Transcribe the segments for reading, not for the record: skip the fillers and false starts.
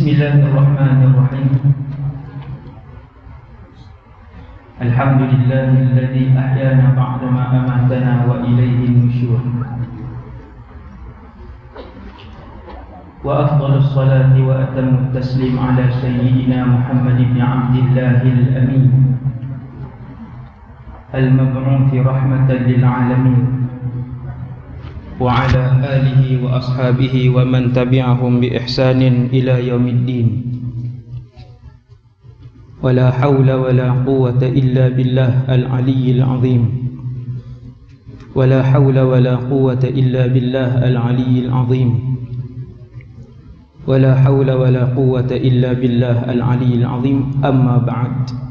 Bismillahirrahmanirrahim. Alhamdulillahilladzi ahyana ba'da ma amatana wa ilaihi nusyur. Wa afdhalus salati wa atammut taslim ala sayyidina Muhammad ibn Abdillahil amin, al-mab'uuth rahmatan lil alamin, wa ala alihi wa ashabihi wa man tabi'ahum bi ihsanin ila yaumiddin. Wala hawla wala quwwata illa billah al-aliyyil azim. Wala hawla wala quwwata illa billah al-aliyyil azim. Wala hawla wala quwwata illa billah al-aliyyil azim. Amma ba'd.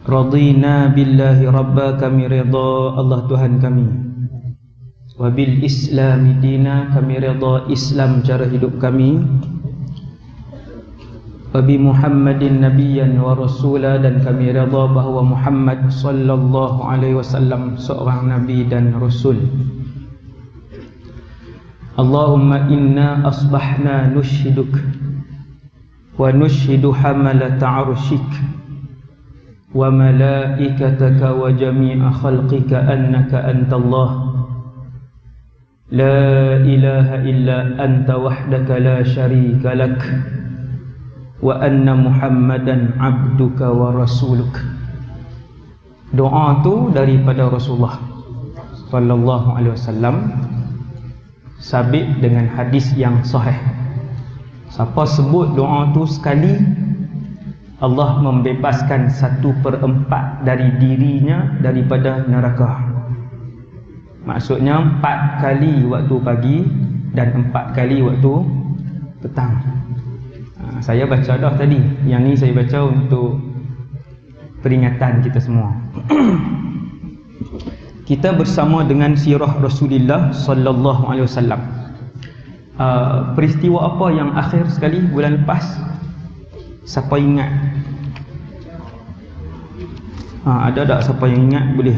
Radina billahi rabba, kami redha Allah Tuhan kami. Wa bil islami dina, kami redha Islam cara hidup kami. Wa bi Muhammadin nabiyyan wa rasula, dan kami redha bahawa Muhammad sallallahu alaihi wasallam seorang nabi dan rasul. Allahumma inna asbahna nushhiduk wa nushhidu hamalata arshik wa malaikataka wa jami'a khalqika annaka antallah la ilaha illa anta wahdaka la syarika lak wa anna Muhammadan abduka wa rasuluk. Doa tu daripada Rasulullah sallallahu alaihi wasallam, sabit dengan hadis yang sahih. Siapa sebut doa tu sekali, Allah membebaskan 1/4 dari dirinya daripada neraka. Maksudnya 4 kali waktu pagi dan 4 kali waktu petang. Saya baca dah tadi. Yang ni saya baca untuk peringatan kita semua. Kita bersama dengan sirah Rasulullah sallallahu alaihi wasallam. Peristiwa apa yang akhir sekali bulan lepas? Siapa ingat? Ada tak siapa yang ingat? Boleh.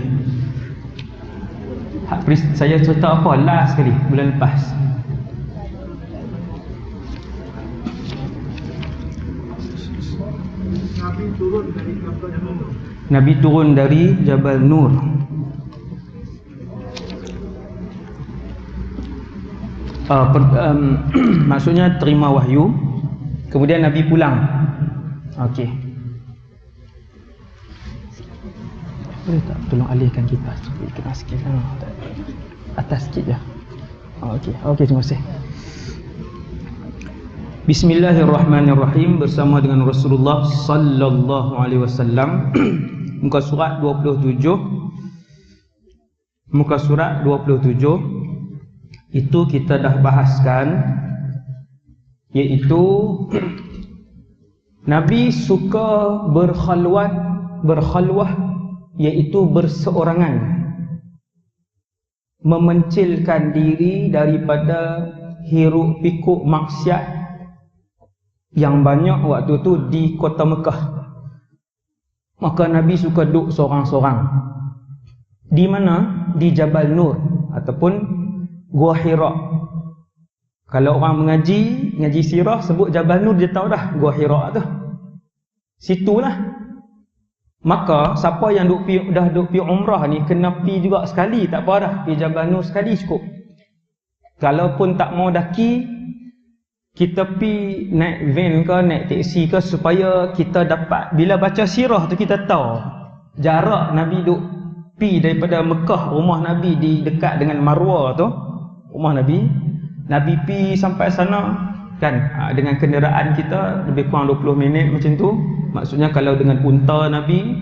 Saya cerita apa last sekali bulan lepas? Nabi turun dari Jabal Nur. Maksudnya terima wahyu, kemudian Nabi pulang. Okey. Boleh tak tolong alihkan kipas kena sikit atas sikit je. Okey. Okey, terima kasih. Bismillahirrahmanirrahim. Bersama dengan Rasulullah sallallahu alaihi wasallam. Muka surat 27. Muka surat 27 itu kita dah bahaskan, iaitu Nabi suka berkhalwah, iaitu berseorangan, memencilkan diri daripada hiruk pikuk maksiat yang banyak waktu tu di kota Mekah. Maka Nabi suka duduk seorang-seorang. Di mana? Di Jabal Nur ataupun Gua Hira. Kalau orang ngaji sirah sebut Jabal Nur, dia tahu dah Gua Hira tu. Situlah. Maka siapa yang dah duk pi umrah ni kena pi juga sekali, tak apa dah. Pi Jabal Nur sekali cukup. Kalaupun tak mau daki, kita pi naik van ke naik teksi ke, supaya kita dapat, bila baca sirah tu kita tahu jarak Nabi duk pi daripada Mekah, rumah Nabi di dekat dengan Marwah tu, rumah Nabi pi sampai sana kan, dengan kenderaan kita lebih kurang 20 minit macam tu. Maksudnya kalau dengan unta Nabi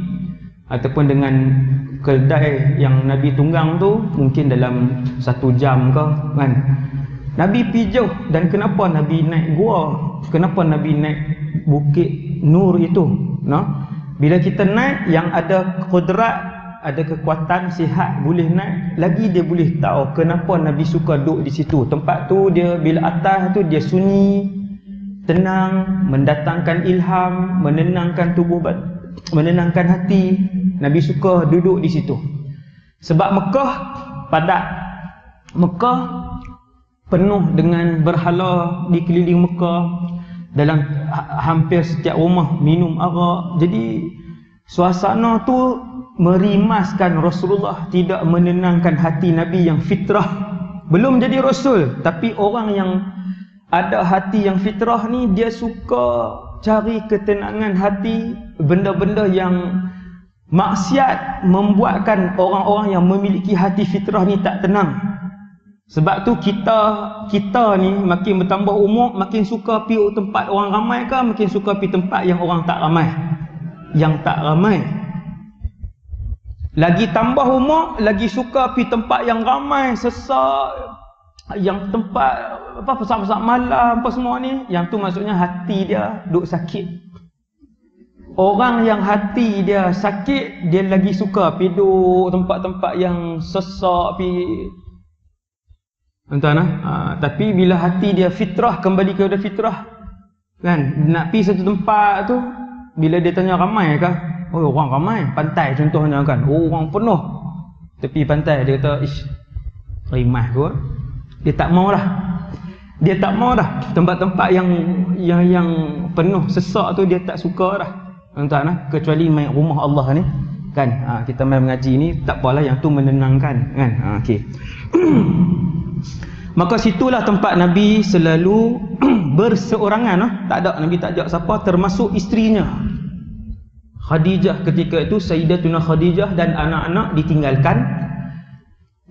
ataupun dengan keldai yang Nabi tunggang tu mungkin dalam 1 jam ke kan. Nabi pi jauh. Dan kenapa Nabi naik gua? Kenapa Nabi naik Bukit Nur itu? Bila kita naik, yang ada kudrat, ada kekuatan, sihat, boleh naik, lagi dia boleh tahu kenapa Nabi suka duduk di situ. Tempat tu dia bila atas tu dia sunyi, tenang, mendatangkan ilham, menenangkan tubuh, menenangkan hati. Nabi suka duduk di situ. Sebab Mekah padat. Mekah penuh dengan berhala di keliling Mekah. Dalam hampir setiap rumah minum arak. Jadi suasana tu merimaskan Rasulullah, tidak menenangkan hati Nabi yang fitrah. Belum jadi Rasul, tapi orang yang ada hati yang fitrah ni, dia suka cari ketenangan hati. Benda-benda yang maksiat membuatkan orang-orang yang memiliki hati fitrah ni tak tenang. Sebab tu kita ni makin bertambah umur, makin suka pergi tempat orang ramai ke, makin suka pergi tempat yang orang tak ramai. Yang tak ramai. Lagi tambah umur, lagi suka pergi tempat yang ramai, sesak, yang tempat apa pesat-pesat malam apa semua ni. Yang tu maksudnya hati dia duk sakit. Orang yang hati dia sakit, dia lagi suka pergi duk tempat-tempat yang sesak, pergi. Entah nah. Tapi bila hati dia fitrah, kembali kepada fitrah, kan, nak pergi satu tempat tu, bila dia tanya ramai kah? Oh, orang ramai. Pantai contohnya kan, oh, orang penuh tepi pantai. Dia kata, ish, rimah kot. Dia tak mau dah. Dia tak mau dah. Tempat-tempat yang penuh sesak tu dia tak suka dah. Entah nah. Kecuali main rumah Allah ni, kan. Kita main mengaji ni, tak apalah, yang tu menenangkan, kan. Okey. Maka situlah tempat Nabi selalu berseorangan. Tak ada, Nabi tak ajak siapa, termasuk isterinya Khadijah. Ketika itu Sayyidatuna Khadijah dan anak-anak ditinggalkan.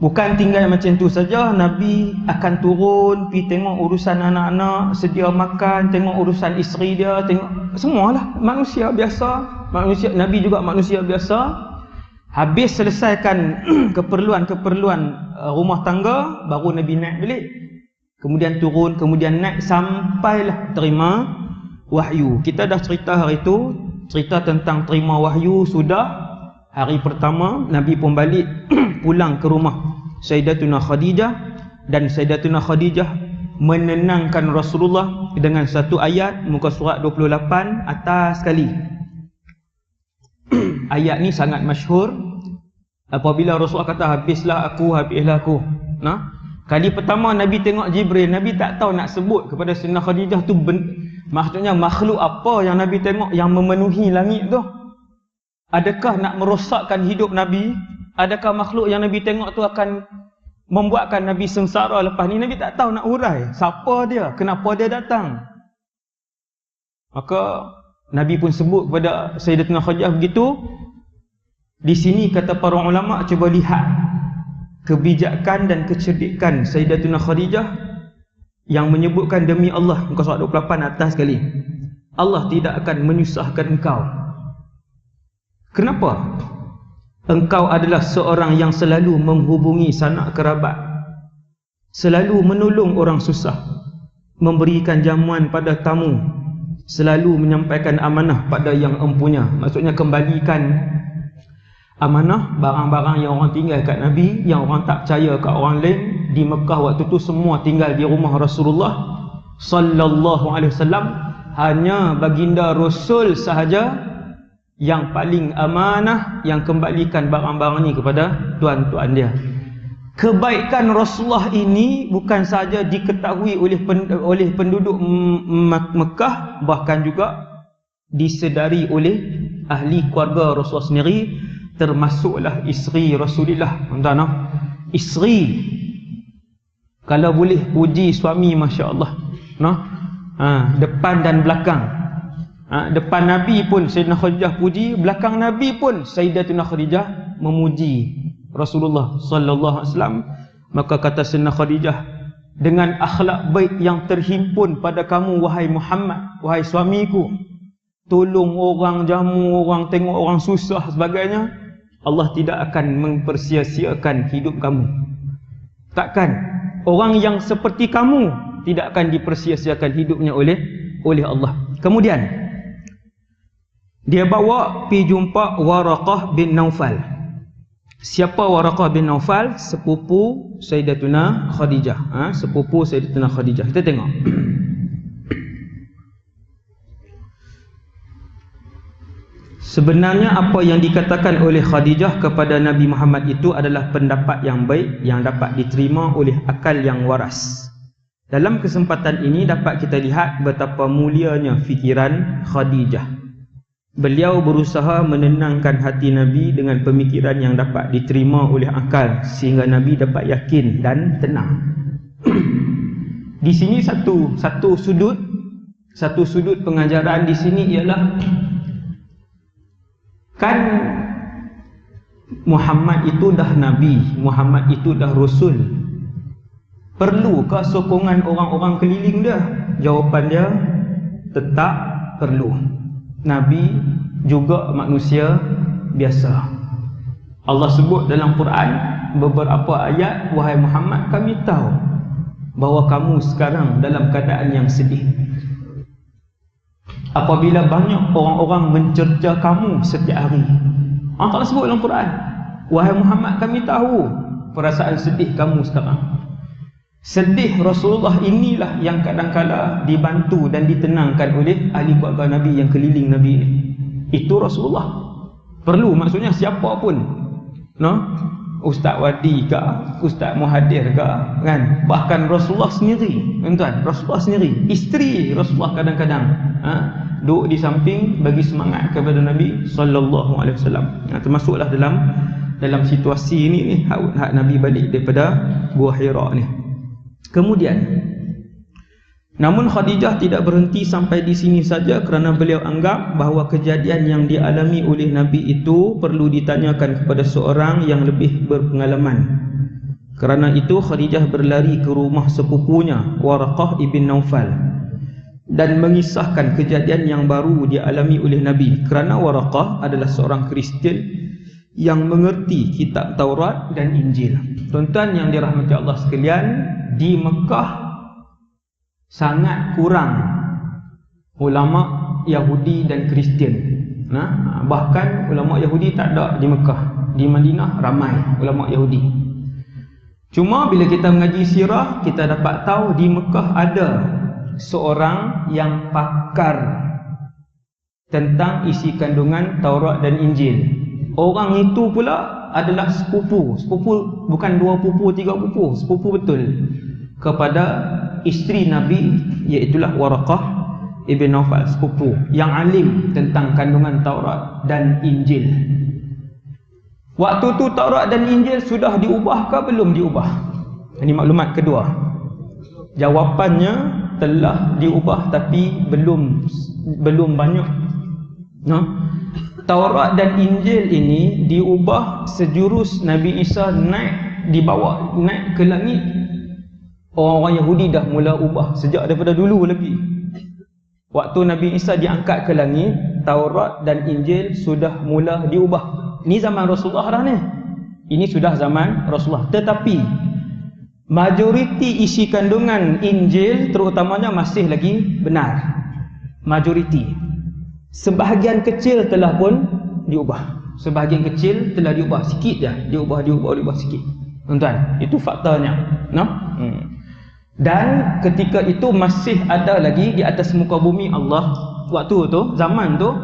Bukan tinggal macam tu saja, Nabi akan turun pergi tengok urusan anak-anak, sedia makan, tengok urusan isteri dia, tengok semualah manusia biasa. Nabi juga manusia biasa. Habis selesaikan keperluan-keperluan rumah tangga, baru Nabi naik balik. Kemudian turun, kemudian naik, sampailah terima wahyu. Kita dah cerita hari itu, cerita tentang terima wahyu sudah. Hari pertama Nabi pun balik pulang ke rumah Sayyidatuna Khadijah, dan Sayyidatuna Khadijah menenangkan Rasulullah dengan satu ayat, muka surat 28 atas sekali. Ayat ni sangat masyhur. Apabila Rasulullah kata habislah aku. Nah, kali pertama Nabi tengok Jibril, Nabi tak tahu nak sebut kepada Sayyidatuna Khadijah tu maksudnya makhluk apa yang Nabi tengok yang memenuhi langit tu. Adakah nak merosakkan hidup Nabi? Adakah makhluk yang Nabi tengok tu akan membuatkan Nabi sengsara lepas ni? Nabi tak tahu nak urai siapa dia, kenapa dia datang. Maka Nabi pun sebut kepada Sayyidatuna Khadijah begitu. Di sini kata para ulama, cuba lihat kebijakan dan kecerdikan Sayyidatuna Khadijah yang menyebutkan demi Allah, muka surat 28 atas sekali, Allah tidak akan menyusahkan engkau. Kenapa? Engkau adalah seorang yang selalu menghubungi sanak kerabat, selalu menolong orang susah, memberikan jamuan pada tamu, selalu menyampaikan amanah pada yang empunya. Maksudnya kembalikan amanah, barang-barang yang orang tinggal kat Nabi, yang orang tak percaya kat orang lain. Di Mekah waktu tu semua tinggal di rumah Rasulullah sallallahu alaihi wasallam. Hanya baginda Rasul sahaja yang paling amanah, yang kembalikan barang-barang ni kepada tuan-tuan dia. Kebaikan Rasulullah ini bukan sahaja diketahui oleh penduduk Mekah, bahkan juga disedari oleh ahli keluarga Rasulullah sendiri, termasuklah isteri Rasulullah. Tuan-tuan, isteri kalau boleh puji suami, masya-Allah. Depan dan belakang. Depan Nabi pun Sayyidatuna Khadijah puji, belakang Nabi pun Sayyidatuna Khadijah memuji Rasulullah sallallahu alaihi wasallam. Maka kata Sayyidatuna Khadijah, dengan akhlak baik yang terhimpun pada kamu wahai Muhammad, wahai suamiku, tolong orang, jamu orang, tengok orang susah sebagainya, Allah tidak akan mempersia-siakan hidup kamu. Takkan orang yang seperti kamu tidak akan dipersia-siakan hidupnya oleh Allah. Kemudian dia bawa pergi jumpa Waraqah bin Naufal. Siapa Waraqah bin Naufal? Sepupu Sayyidatuna Khadijah. Sepupu Sayyidatuna Khadijah. Kita tengok. Sebenarnya apa yang dikatakan oleh Khadijah kepada Nabi Muhammad itu adalah pendapat yang baik, yang dapat diterima oleh akal yang waras. Dalam kesempatan ini dapat kita lihat betapa mulianya fikiran Khadijah. Beliau berusaha menenangkan hati Nabi dengan pemikiran yang dapat diterima oleh akal sehingga Nabi dapat yakin dan tenang. Di sini satu sudut pengajaran di sini ialah kan Muhammad itu dah Nabi, Muhammad itu dah Rasul. Perlukah sokongan orang-orang keliling dia? Jawapan dia tetap perlu. Nabi juga manusia biasa. Allah sebut dalam Quran beberapa ayat, wahai Muhammad, kami tahu bahawa kamu sekarang dalam keadaan yang sedih. Apabila banyak orang-orang mencerca kamu setiap hari. Allah sebut dalam Quran, wahai Muhammad, kami tahu perasaan sedih kamu sekarang. Sedih Rasulullah inilah yang kadang-kala dibantu dan ditenangkan oleh ahli keluarga Nabi yang keliling Nabi ini. Itu Rasulullah. Perlu, maksudnya siapa pun, Ustaz Wadi ke, Ustaz Muhadir ke, kan? Bahkan Rasulullah sendiri, tuan-tuan, Rasulullah sendiri, isteri Rasulullah kadang-kadang duduk di samping bagi semangat kepada Nabi sallallahu alaihi wasallam. Termasuklah dalam situasi ini hak Nabi balik daripada Gua Hira ni. Kemudian, namun Khadijah tidak berhenti sampai di sini saja kerana beliau anggap bahawa kejadian yang dialami oleh Nabi itu perlu ditanyakan kepada seorang yang lebih berpengalaman. Kerana itu Khadijah berlari ke rumah sepupunya Waraqah ibn Naufal dan mengisahkan kejadian yang baru dialami oleh Nabi. Kerana Waraqah adalah seorang Kristian yang mengerti kitab Taurat dan Injil. Tuan-tuan yang dirahmati Allah sekalian, di Mekah sangat kurang ulama Yahudi dan Kristian. Bahkan ulama Yahudi tak ada di Mekah. Di Madinah ramai ulama Yahudi. Cuma bila kita mengaji sirah, kita dapat tahu di Mekah ada seorang yang pakar tentang isi kandungan Taurat dan Injil. Orang itu pula adalah sepupu bukan 2 pupu 3 pupu, sepupu betul kepada isteri Nabi, iaitulah Waraqah ibn Naufal, sepupu yang alim tentang kandungan Taurat dan Injil. Waktu tu Taurat dan Injil sudah diubah ke belum diubah? Ini maklumat kedua. Jawapannya telah diubah tapi belum banyak. Taurat dan Injil ini diubah sejurus Nabi Isa naik ke langit. Orang-orang Yahudi dah mula ubah sejak daripada dulu lagi. Waktu Nabi Isa diangkat ke langit, Taurat dan Injil sudah mula diubah. Ini zaman Rasulullah dah ni. Ini sudah zaman Rasulullah. Tetapi majoriti isi kandungan Injil terutamanya masih lagi benar. Majoriti. Sebahagian kecil telah pun diubah. Sebahagian kecil telah diubah. Sikit je. Diubah sikit. Tuan-tuan, itu faktanya. Dan ketika itu masih ada lagi di atas muka bumi Allah. Waktu tu, zaman tu,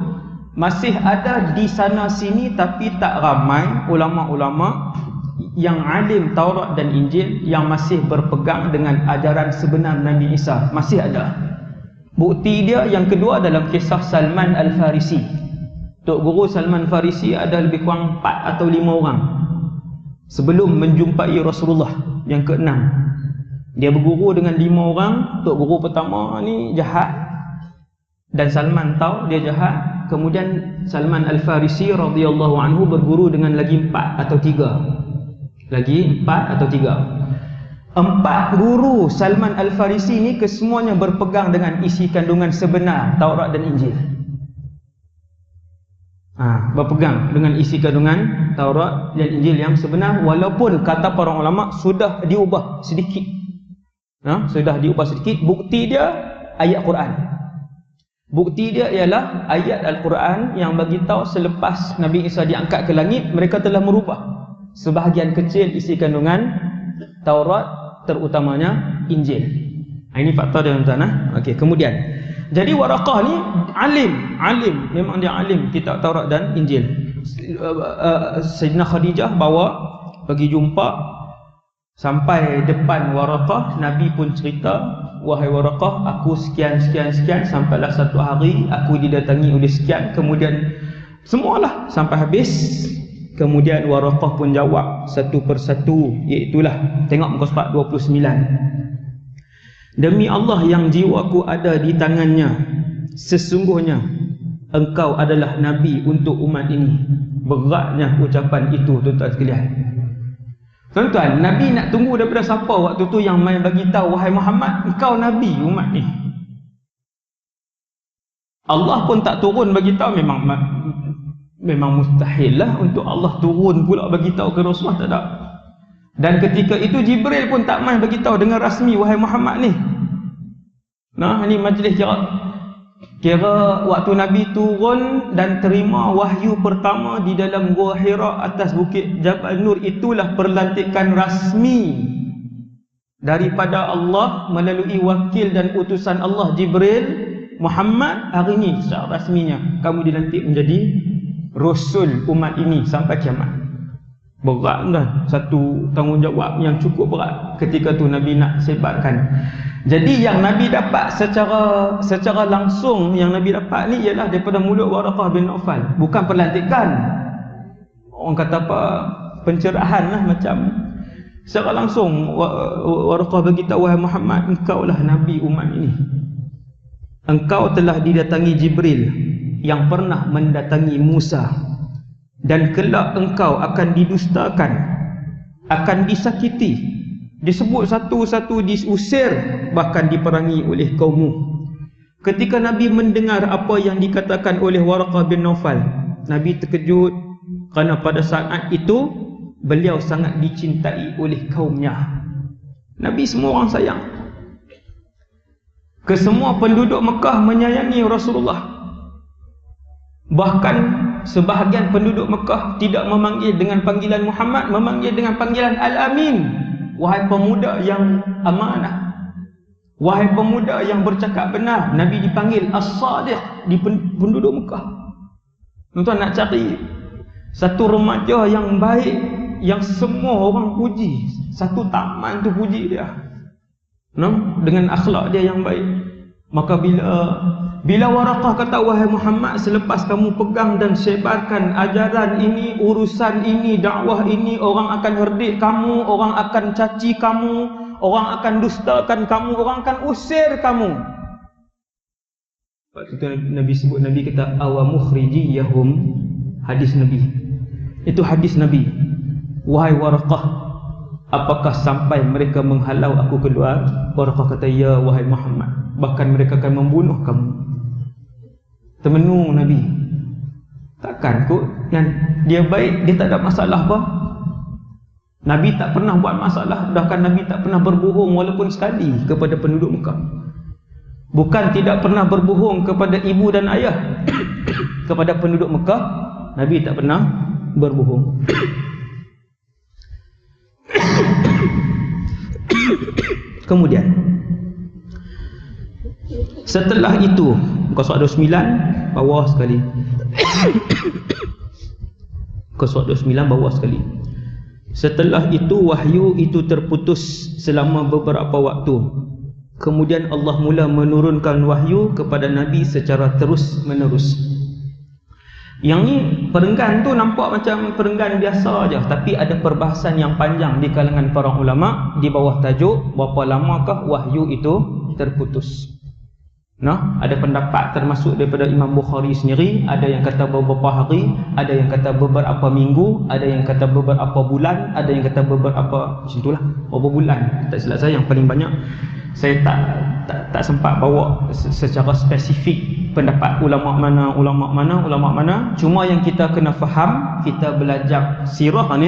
masih ada di sana sini tapi tak ramai ulama-ulama yang alim Taurat dan Injil yang masih berpegang dengan ajaran sebenar Nabi Isa. Masih ada. Bukti dia yang kedua dalam kisah Salman Al-Farisi. Tok Guru Salman Farisi ada lebih kurang 4 atau 5 orang sebelum menjumpai Rasulullah yang ke-6. Dia berguru dengan 5 orang. Tok Guru pertama ni jahat dan Salman tahu dia jahat. Kemudian Salman Al-Farisi radhiyallahu anhu berguru dengan lagi 4 atau 3. Lagi 4 atau 3. 4 guru Salman Al-Farisi ni kesemuanya berpegang dengan isi kandungan sebenar Taurat dan Injil. Berpegang dengan isi kandungan Taurat dan Injil yang sebenar, walaupun kata para ulama sudah diubah sedikit. Sudah diubah sedikit. Bukti dia ayat Quran. Bukti dia ialah ayat Al-Quran yang bagi tahu selepas Nabi Isa diangkat ke langit, mereka telah merubah sebahagian kecil isi kandungan Taurat, terutamanya Injil. Ini fakta dia, tuan-tuan. Okey, kemudian jadi Waraqah ni alim, memang dia alim kitab Taurat dan Injil. Sayyidina Khadijah bawa pergi jumpa Sampai depan Waraqah, Nabi pun cerita, wahai Waraqah, aku sekian sampailah satu hari aku didatangi oleh sekian, kemudian semualah sampai habis. Kemudian Waraqah pun jawab satu persatu, iaitulah tengok muka surat 29. Demi Allah yang jiwaku ada di tangannya, sesungguhnya engkau adalah Nabi untuk umat ini. Beratnya ucapan itu, tuan-tuan sekalian. Tuan-tuan, Nabi nak tunggu daripada siapa waktu tu yang main bagi tahu, wahai Muhammad, engkau Nabi umat ni. Allah pun tak turun bagi tahu, memang mustahil lah untuk Allah turun pula bagi tahu ke Rasulullah, tak ada. Dan ketika itu Jibril pun tak main bagi tahu dengan rasmi, wahai Muhammad ni. Nah, ni majlis kira waktu Nabi turun dan terima wahyu pertama di dalam Gua Hira atas bukit Jabal Nur, itulah perlantikan rasmi daripada Allah melalui wakil dan utusan Allah Jibril. Muhammad, hari ini secara rasminya kamu dilantik menjadi Rasul umat ini sampai kiamat. Berat kan? Satu tanggungjawab yang cukup berat ketika tu Nabi nak sebarkan. Jadi yang Nabi dapat secara langsung, yang Nabi dapat ni ialah daripada mulut Waraqah bin Naufal, bukan pelantikan. Orang kata apa, pencerahan lah macam. Secara langsung Waraqah beritahu, wahai Muhammad, engkau lah Nabi umat ini. Engkau telah didatangi Jibril yang pernah mendatangi Musa, dan kelak engkau akan didustakan, akan disakiti, disebut satu-satu, diusir, bahkan diperangi oleh kaummu. Ketika Nabi mendengar apa yang dikatakan oleh Waraqah bin Naufal, Nabi terkejut kerana pada saat itu beliau sangat dicintai oleh kaumnya. Nabi semua orang sayang. Kesemua penduduk Mekah menyayangi Rasulullah. Bahkan sebahagian penduduk Mekah tidak memanggil dengan panggilan Muhammad, memanggil dengan panggilan Al-Amin. Wahai pemuda yang amanah, wahai pemuda yang bercakap benar. Nabi dipanggil As-Sadiq di penduduk Mekah. Tuan-tuan nak cari satu remaja yang baik, yang semua orang puji, satu taman tu puji dia, dengan akhlak dia yang baik. Maka bila Waraqah kata, wahai Muhammad, selepas kamu pegang dan sebarkan ajaran ini, urusan ini, dakwah ini, orang akan herdik kamu, orang akan caci kamu, orang akan dustakan kamu, orang akan usir kamu. Waktu itu Nabi sebut, Nabi kata awa mukhrijiyahum, hadis Nabi. Itu hadis Nabi. Wahai Waraqah, apakah sampai mereka menghalau aku keluar? Waraqah kata, ya wahai Muhammad, bahkan mereka akan membunuh kamu. Termenung Nabi. Takkan kot yang dia baik, dia tak ada masalah apa. Nabi tak pernah buat masalah, bahkan Nabi tak pernah berbohong walaupun sekali kepada penduduk Mekah. Bukan tidak pernah berbohong kepada ibu dan ayah. Kepada penduduk Mekah, Nabi tak pernah berbohong. Kemudian setelah itu, muka surat 29 bawah sekali. Muka surat 29 bawah sekali. Setelah itu wahyu itu terputus selama beberapa waktu. Kemudian Allah mula menurunkan wahyu kepada Nabi secara terus menerus. Yang ni perenggan tu nampak macam perenggan biasa aja, tapi ada perbahasan yang panjang di kalangan para ulama di bawah tajuk berapa lamakah wahyu itu terputus. Nah, ada pendapat termasuk daripada Imam Bukhari sendiri, ada yang kata beberapa hari, ada yang kata beberapa minggu, ada yang kata beberapa bulan, ada yang kata beberapa, macam itulah, beberapa bulan. Tak silap saya yang paling banyak saya tak sempat bawa secara spesifik pendapat ulama mana. Cuma yang kita kena faham, kita belajar sirah ni,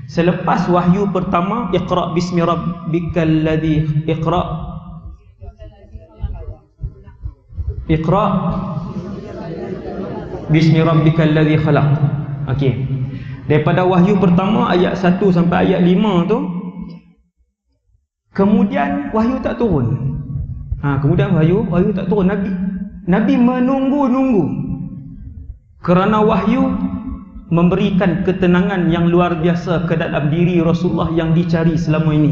selepas wahyu pertama, Iqra bismi rabbikal ladzi Iqra bismi rabbikal ladzi khalaq. Okey. Daripada wahyu pertama ayat 1 sampai ayat 5 tu, kemudian wahyu tak turun. Kemudian wahyu tak turun. Nabi menunggu-nunggu. Kerana wahyu memberikan ketenangan yang luar biasa ke dalam diri Rasulullah yang dicari selama ini.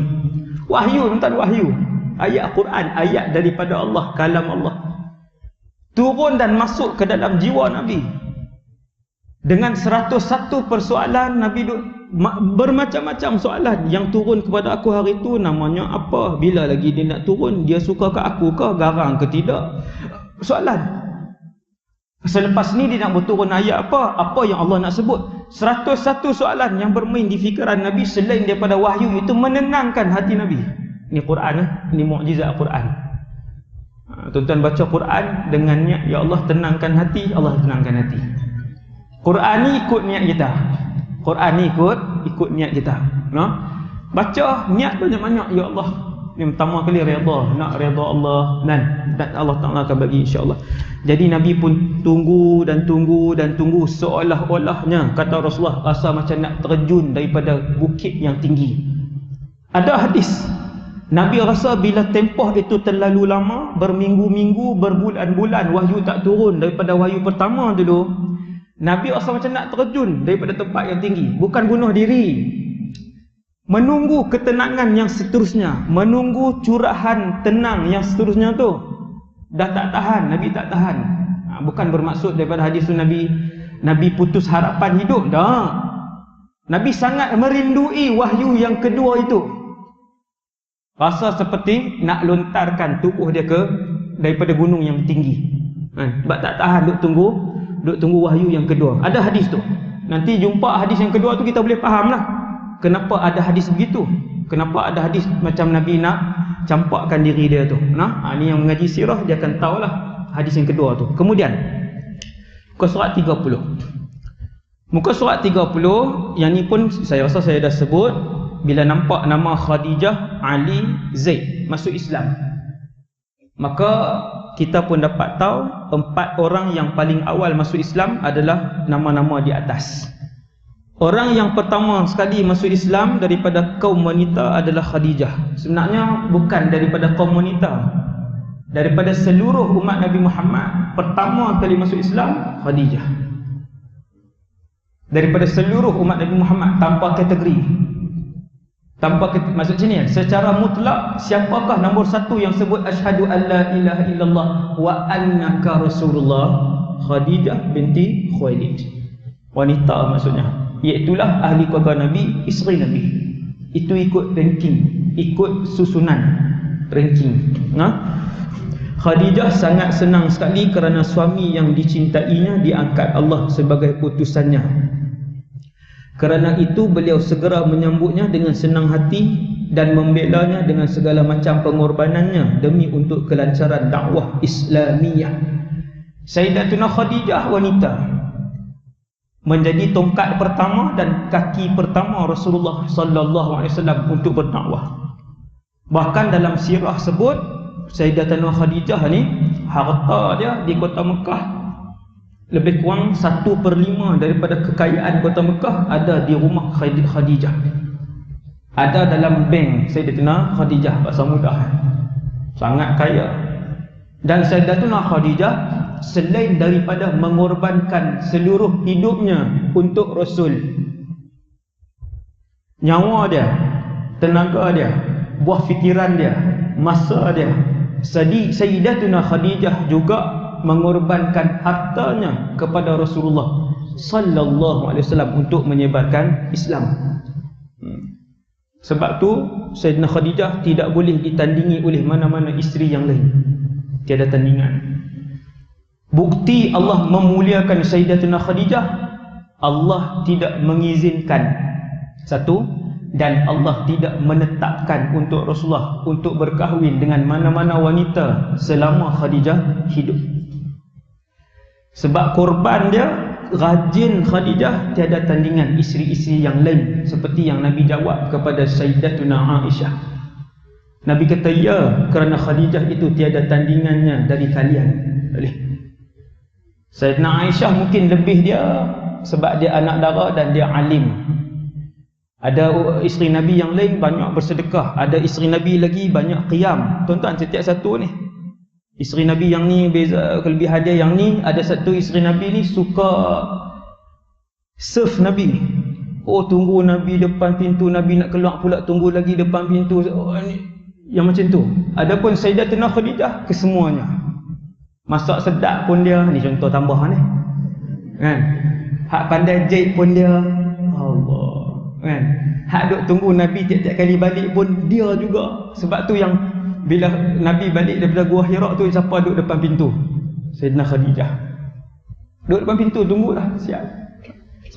Wahyu, tuan, wahyu. Ayat Quran, ayat daripada Allah, kalam Allah. Turun dan masuk ke dalam jiwa Nabi. Dengan 101 persoalan, Nabi bermacam-macam soalan yang turun kepada aku hari itu. Namanya apa? Bila lagi dia nak turun? Dia suka ke aku ke? Garang ke tidak? Soalan. Selepas ni dia nak berturun ayat apa? Apa yang Allah nak sebut? 101 soalan yang bermain di fikiran Nabi selain daripada wahyu itu menenangkan hati Nabi. Ini Quran, ini mukjizat Quran. Tuan-tuan baca Quran dengan niat, ya Allah tenangkan hati, Allah tenangkan hati. Quran ni ikut niat kita. Quran ni ikut niat kita. Baca niat banyak-banyak, ya Allah. Ini pertama kali redha, nak redha Allah dan Allah Taala akan bagi insya-Allah. Jadi Nabi pun tunggu dan tunggu dan tunggu, seolah-olahnya kata Rasulullah rasa macam nak terjun daripada bukit yang tinggi. Ada hadis Nabi rasa bila tempoh itu terlalu lama, berminggu-minggu, berbulan-bulan wahyu tak turun daripada wahyu pertama dulu, Nabi rasa macam nak terjun daripada tempat yang tinggi, bukan bunuh diri, menunggu ketenangan yang seterusnya, menunggu curahan tenang yang seterusnya tu. Dah tak tahan, Nabi tak tahan. Bukan bermaksud daripada hadis tu Nabi putus harapan hidup, dah. Nabi sangat merindui wahyu yang kedua itu. Rasa seperti nak lontarkan tubuh dia daripada gunung yang tinggi. Sebab tak tahan, duk tunggu wahyu yang kedua. Ada hadis tu. Nanti jumpa hadis yang kedua tu kita boleh faham lah kenapa ada hadis begitu. Kenapa ada hadis macam Nabi nak campakkan diri dia tu. Ni yang mengaji sirah dia akan tahulah hadis yang kedua tu. Kemudian muka surat 30. Muka surat 30 yang ni pun saya rasa saya dah sebut. Bila nampak nama Khadijah, Ali, Zaid masuk Islam, maka kita pun dapat tahu 4 orang yang paling awal masuk Islam adalah nama-nama di atas. Orang yang pertama sekali masuk Islam daripada kaum wanita adalah Khadijah. Sebenarnya bukan daripada kaum wanita, daripada seluruh umat Nabi Muhammad, pertama kali masuk Islam Khadijah. Daripada seluruh umat Nabi Muhammad tanpa kategori. Maksud sini secara mutlak, siapakah nombor 1 yang sebut asyhadu alla ilaha illallah wa annaka rasulullah? Khadijah binti Khuwailid. Wanita maksudnya, iaitulah ahli keluarga Nabi, isteri Nabi. Itu ikut ranking, ikut susunan ranking. Khadijah sangat senang sekali kerana suami yang dicintainya diangkat Allah sebagai utusannya. Kerana itu beliau segera menyambutnya dengan senang hati dan membelanya dengan segala macam pengorbanannya demi untuk kelancaran dakwah Islamiyah. Sayyidatuna Khadijah wanita, menjadi tongkat pertama dan kaki pertama Rasulullah sallallahu alaihi wasallam untuk berdakwah. Bahkan dalam sirah sebut Sayyidatuna Khadijah ni harta dia di kota Mekah lebih kurang 1/5 daripada kekayaan kota Mekah ada di rumah Khadijah. Ada dalam bank Sayyidatuna Khadijah, bahasa mudah. Sangat kaya. Dan Sayyidatuna Khadijah selain daripada mengorbankan seluruh hidupnya untuk Rasul, nyawa dia, tenaga dia, buah fikiran dia, masa dia, Sayyidatuna Khadijah juga mengorbankan hartanya kepada Rasulullah sallallahu alaihi wasallam untuk menyebarkan Islam. Sebab tu Sayyidina Khadijah tidak boleh ditandingi oleh mana-mana isteri yang lain. Tiada tandingan. Bukti Allah memuliakan Sayyidatuna Khadijah, Allah tidak mengizinkan satu, dan Allah tidak menetapkan untuk Rasulullah untuk berkahwin dengan mana-mana wanita selama Khadijah hidup. Sebab korban dia, rajin Khadijah, tiada tandingan isteri-isteri yang lain, seperti yang Nabi jawab kepada Sayyidatuna Aisyah. Nabi kata, ya, kerana Khadijah itu tiada tandingannya dari kalian. Sayyidina Aisyah mungkin lebih dia sebab dia anak dara dan dia alim. Ada isteri Nabi yang lain banyak bersedekah, ada isteri Nabi lagi banyak qiyam. Tuan-tuan, setiap satu ni isteri Nabi yang ni beza, kelebihan dia yang ni. Ada satu isteri Nabi ni suka serve Nabi. Oh, tunggu Nabi depan pintu, Nabi nak keluar pula tunggu lagi depan pintu. Oh, ni yang macam tu. Adapun Sayyidatina Khadijah kesemuanya. Masak sedap pun dia, ni contoh tambah ni. Kan? Hak pandai jahit pun dia. Allah. Kan? Hak duk tunggu Nabi tiap-tiap kali balik pun dia juga. Sebab tu yang bila Nabi balik daripada Gua Hira tu, siapa duduk depan pintu? Sayyidina Khadijah. Duduk depan pintu, tunggulah, siap.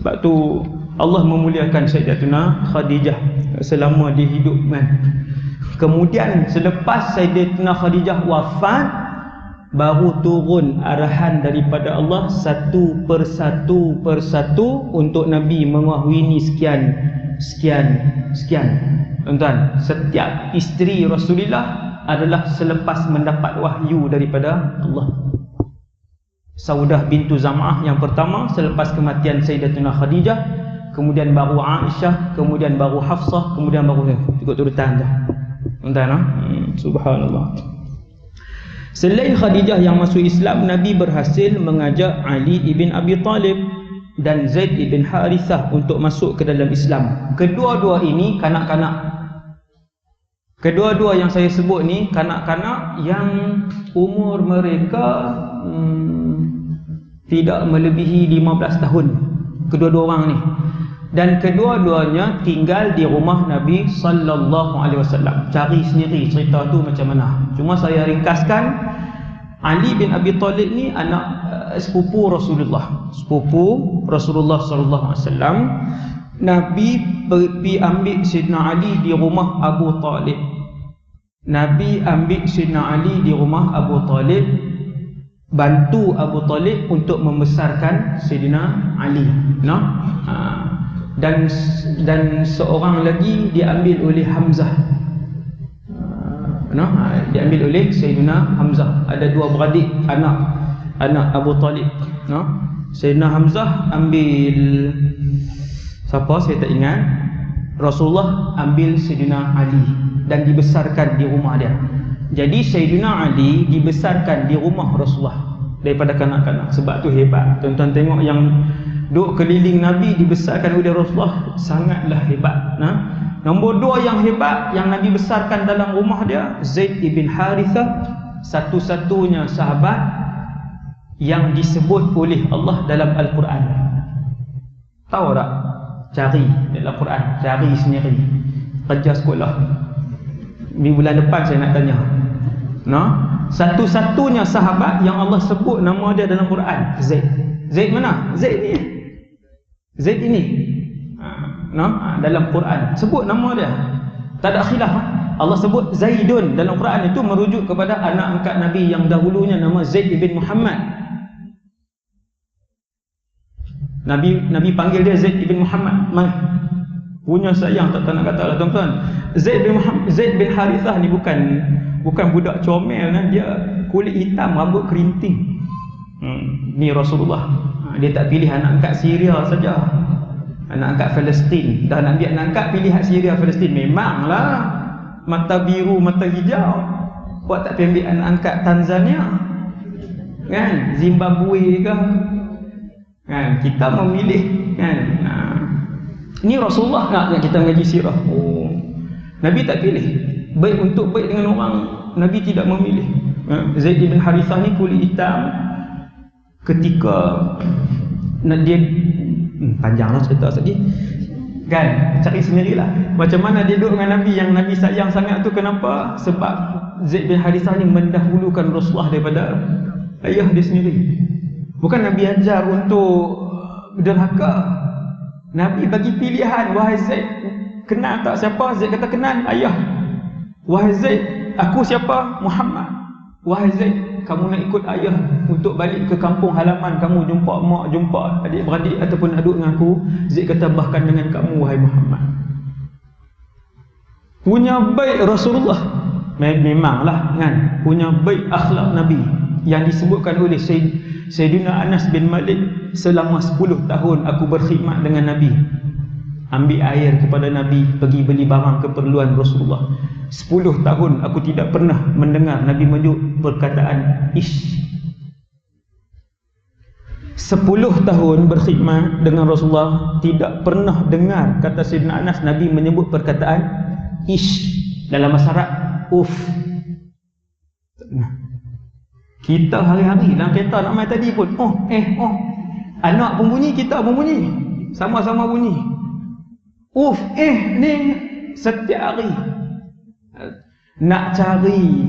Sebab tu Allah memuliakan Sayyidatina Khadijah selama dia hidup, kan. Kemudian selepas Sayyidatina Khadijah wafat, baru turun arahan daripada Allah satu persatu untuk Nabi mengahwini sekian. Tuan-tuan, setiap isteri Rasulullah adalah selepas mendapat wahyu daripada Allah. Saudah bintu Zam'ah yang pertama selepas kematian Sayyidatina Khadijah, kemudian baru Aisyah, kemudian baru Hafsah, kemudian baru ikut turutan dah. Tuan-tuan, subhanallah. Selain Khadijah yang masuk Islam, Nabi berhasil mengajak Ali ibn Abi Talib dan Zaid ibn Harithah untuk masuk ke dalam Islam. Kedua-dua ini kanak-kanak. Kedua-dua yang saya sebut ni kanak-kanak yang umur mereka tidak melebihi 15 tahun. Kedua-dua orang ni. Dan kedua-duanya tinggal di rumah Nabi sallallahu alaihi wasallam. Cari sendiri cerita tu macam mana. Cuma saya ringkaskan, Ali bin Abi Talib ni anak sepupu Rasulullah. Sepupu Rasulullah sallallahu alaihi wasallam. Nabi pergi ambil Sayyidina Ali di rumah Abu Talib. Nabi ambil Sayyidina Ali di rumah Abu Talib, bantu Abu Talib untuk membesarkan Sayyidina Ali, no? Dan seorang lagi diambil oleh Hamzah, no? Diambil oleh Sayyidina Hamzah. Ada dua beradik anak Abu Talib, no? Sayyidina Hamzah ambil siapa saya tak ingat. Rasulullah ambil Sayyidina Ali dan dibesarkan di rumah dia. Jadi Sayyidina Ali dibesarkan di rumah Rasulullah daripada kanak-kanak. Sebab tu hebat. Tuan-tuan tengok yang duk keliling Nabi dibesarkan oleh Rasulullah, sangatlah hebat. Nombor dua yang hebat yang Nabi besarkan dalam rumah dia, Zaid ibn Harithah, satu-satunya sahabat yang disebut oleh Allah dalam Al-Quran. Tahu tak? Cari dalam Quran, cari sendiri. Kerja sekolah. Di bulan depan saya nak tanya. No? Satu-satunya sahabat yang Allah sebut nama dia dalam Quran, Zaid. Zaid mana? Zaid ni. Zaid ini. No? Dalam Quran sebut nama dia. Tak ada khilaf. Allah sebut Zaidun dalam Quran, itu merujuk kepada anak angkat Nabi yang dahulunya nama Zaid ibn Muhammad. Nabi panggil dia Zaid ibn Muhammad. Punya sayang tak nak kata lah tuan-tuan. Zaid bin Harithah ni bukan budak comel, dia kulit hitam, rambut kerinting. Ni Rasulullah. Dia tak pilih anak angkat Syria saja, anak angkat Palestin. Dah nak angkat pilih hak Syria Palestin. Memanglah mata biru mata hijau. Buat tak pilih anak angkat Tanzania, kan? Zimbabwe ke, kan? Kita memilih, kan? Ini Rasulullah nak kita mengaji sirah. Oh, Nabi tak pilih. Baik untuk baik dengan orang, Nabi tidak memilih. Zaid bin Harithah ni kulit hitam. Ketika dia panjanglah cerita tadi, kan? Cari sendirilah macam mana dia duduk dengan Nabi yang Nabi sayang sangat tu. Kenapa? Sebab Zaid bin Harithah ni mendahulukan Rasulullah daripada ayah dia sendiri. Bukan Nabi ajar untuk derhaka. Nabi bagi pilihan. Wahai Zaid, kenal tak siapa? Zaid kata kenal, ayah. Wahai Zaid, aku siapa? Muhammad. Wahai Zaid, kamu nak ikut ayah untuk balik ke kampung halaman kamu, jumpa mak, jumpa adik-beradik ataupun nak duduk dengan aku? Zaid kata bahkan dengan kamu wahai Muhammad. Punya baik Rasulullah. Memanglah, kan? Punya baik akhlak Nabi yang disebutkan oleh Sayyidina Anas bin Malik, selama 10 tahun aku berkhidmat dengan Nabi. Ambil air kepada Nabi, pergi beli barang keperluan Rasulullah. 10 tahun aku tidak pernah mendengar Nabi menyebut perkataan ish. 10 tahun berkhidmat dengan Rasulullah, tidak pernah dengar kata Sayyidina Anas Nabi menyebut perkataan ish, dalam bahasa Arab uf. Kita hari-hari dalam kereta nak main tadi pun anak pun bunyi, kita pun bunyi, sama-sama bunyi uf, ni setiap hari. Nak cari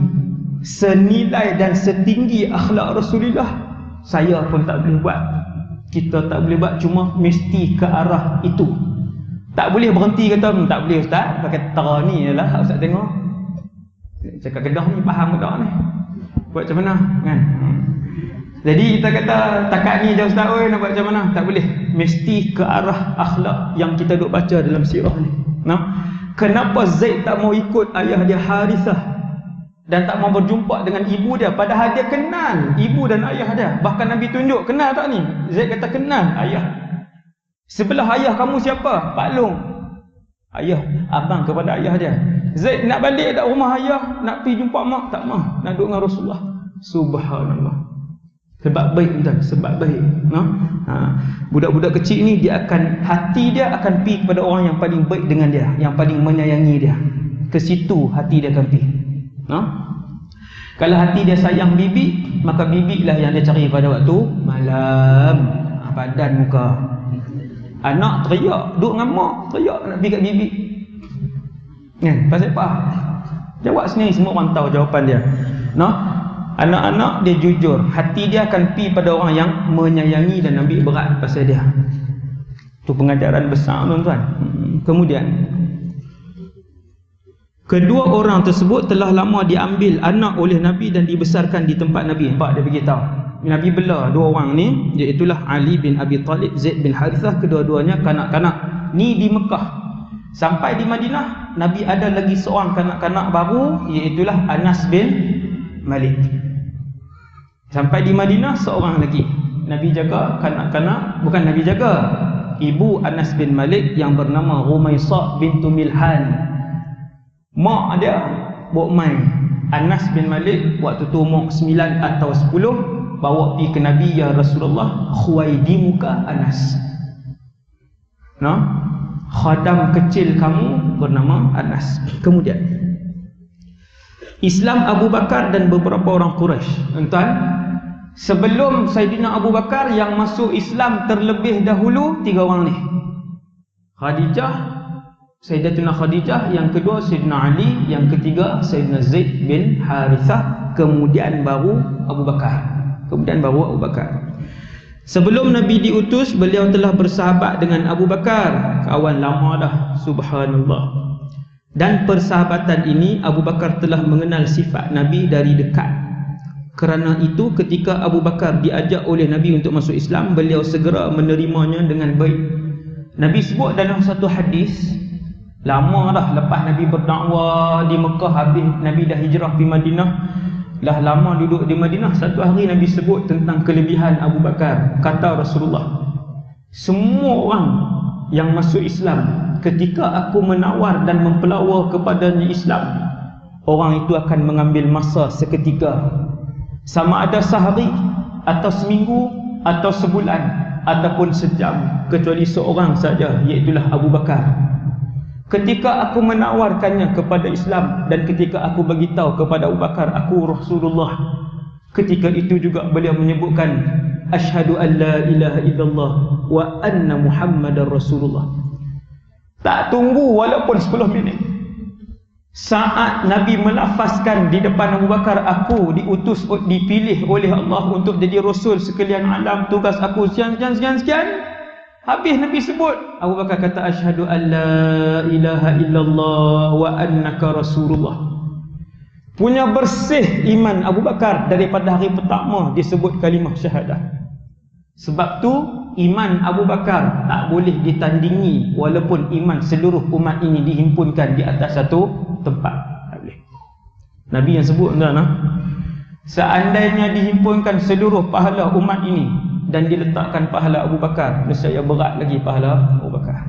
senilai dan setinggi akhlak Rasulullah, saya pun tak boleh buat, kita tak boleh buat, cuma mesti ke arah itu. Tak boleh berhenti kata, tak boleh ustaz, pakai tera ni lah ustaz tengok, cakap Kedah ni faham tak ni, buat macam mana kan. Jadi kita kata takat ni je ustaz, oi nak buat macam mana, tak boleh, mesti ke arah akhlak yang kita duk baca dalam sirah ni. Kenapa Zaid tak mau ikut ayah dia Harithah dan tak mau berjumpa dengan ibu dia, padahal dia kenal ibu dan ayah dia? Bahkan Nabi tunjuk, kenal tak ni? Zaid kata kenal ayah. Sebelah ayah kamu siapa? Pak Long. Ayah, abang kepada ayah dia. Zaid nak balik dak rumah ayah, nak pergi jumpa mak, tak mau, nak duduk dengan Rasulullah. Subhanallah. Sebab baik tuan, sebab baik. Budak-budak kecil ni hati dia akan pergi kepada orang yang paling baik dengan dia, yang paling menyayangi dia. Ke situ hati dia akan pergi. Kalau hati dia sayang bibi, maka bibi lah yang dia cari pada waktu malam. Badan muka. Anak teriak, duduk dengan mak, teriak nak pergi kat bibi. Kan? Pasal apa? Jawab sendiri, semua orang tahu jawapan dia. Anak-anak dia jujur, hati dia akan pergi pada orang yang menyayangi dan ambil berat pasal dia. Itu pengajaran besar tuan-tuan. Kemudian kedua orang tersebut telah lama diambil anak oleh Nabi dan dibesarkan di tempat Nabi. Nampak dia beritahu, Nabi bela dua orang ni, iaitulah Ali bin Abi Talib, Zaid bin Harithah, kedua-duanya kanak-kanak ni di Mekah. Sampai di Madinah, Nabi ada lagi seorang kanak-kanak baru, iaitulah Anas bin Malik. Sampai di Madinah seorang lagi. Nabi jaga kanak-kanak, bukan Nabi jaga, ibu Anas bin Malik yang bernama Rumaisah bintu Milhan. Mak dia bawa mai Anas bin Malik waktu tu umur 9 atau 10, bawa pergi ke Nabi, ya Rasulullah, khuwaidimuka Anas. Khadam kecil kamu bernama Anas. Kemudian Islam Abu Bakar dan beberapa orang Quraisy. Tuan, sebelum Sayyidina Abu Bakar, yang masuk Islam terlebih dahulu 3 orang ni. Sayyidatina Khadijah, yang kedua Sayyidina Ali, yang ketiga Sayyidina Zaid bin Harithah, kemudian baru Abu Bakar. Sebelum Nabi diutus, beliau telah bersahabat dengan Abu Bakar, kawan lama dah. Subhanallah. Dan persahabatan ini Abu Bakar telah mengenal sifat Nabi dari dekat. Kerana itu ketika Abu Bakar diajak oleh Nabi untuk masuk Islam, beliau segera menerimanya dengan baik. Nabi sebut dalam satu hadis, lama dah lepas Nabi berdakwah di Mekah, habis Nabi dah hijrah pergi Madinah, dah lama duduk di Madinah. Satu hari Nabi sebut tentang kelebihan Abu Bakar. Kata Rasulullah, semua orang yang masuk Islam, ketika aku menawar dan mempelawar kepadanya Islam, orang itu akan mengambil masa seketika, sama ada sehari atau seminggu atau sebulan ataupun sejam, kecuali seorang saja, iaitulah Abu Bakar. Ketika aku menawarkannya kepada Islam dan ketika aku beritahu kepada Abu Bakar aku Rasulullah, ketika itu juga beliau menyebutkan asyhadu an la ilaha illallah wa anna Muhammadar Rasulullah. Tak tunggu walaupun 10 minit, saat Nabi melafazkan di depan Abu Bakar, aku diutus, dipilih oleh Allah untuk jadi Rasul sekalian alam, tugas aku sekian, habis Nabi sebut, Abu Bakar kata asyhadu an la ilaha illallah wa annaka Rasulullah. Punya bersih iman Abu Bakar daripada hari pertama disebut kalimah syahadah. Sebab tu iman Abu Bakar tak boleh ditandingi walaupun iman seluruh umat ini dihimpunkan di atas satu tempat. Tak boleh. Nabi yang sebut tuan, seandainya dihimpunkan seluruh pahala umat ini dan diletakkan pahala Abu Bakar, nescaya berat lagi pahala Abu Bakar.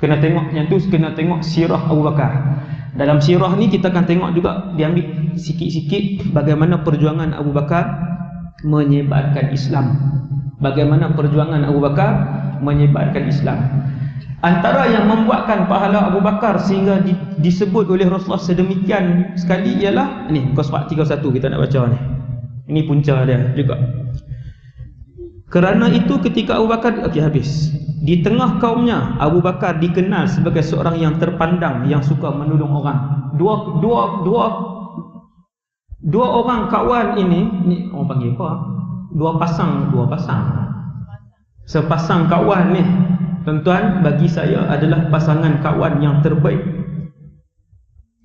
Kena tengok yang tu, kena tengok sirah Abu Bakar. Dalam sirah ni kita akan tengok juga, diambil sikit-sikit bagaimana perjuangan Abu Bakar menyebarkan Islam. Bagaimana perjuangan Abu Bakar menyebarkan Islam. Antara yang membuatkan pahala Abu Bakar sehingga disebut oleh Rasulullah sedemikian sekali ialah ni, muka surat 31 kita nak baca ni. Ini punca dia juga. Kerana itu ketika Abu Bakar habis. Di tengah kaumnya Abu Bakar dikenal sebagai seorang yang terpandang, yang suka menolong orang. Dua orang kawan ini orang panggil apa? Dua pasang. Sepasang kawan ni, tuan-tuan, bagi saya adalah pasangan kawan yang terbaik.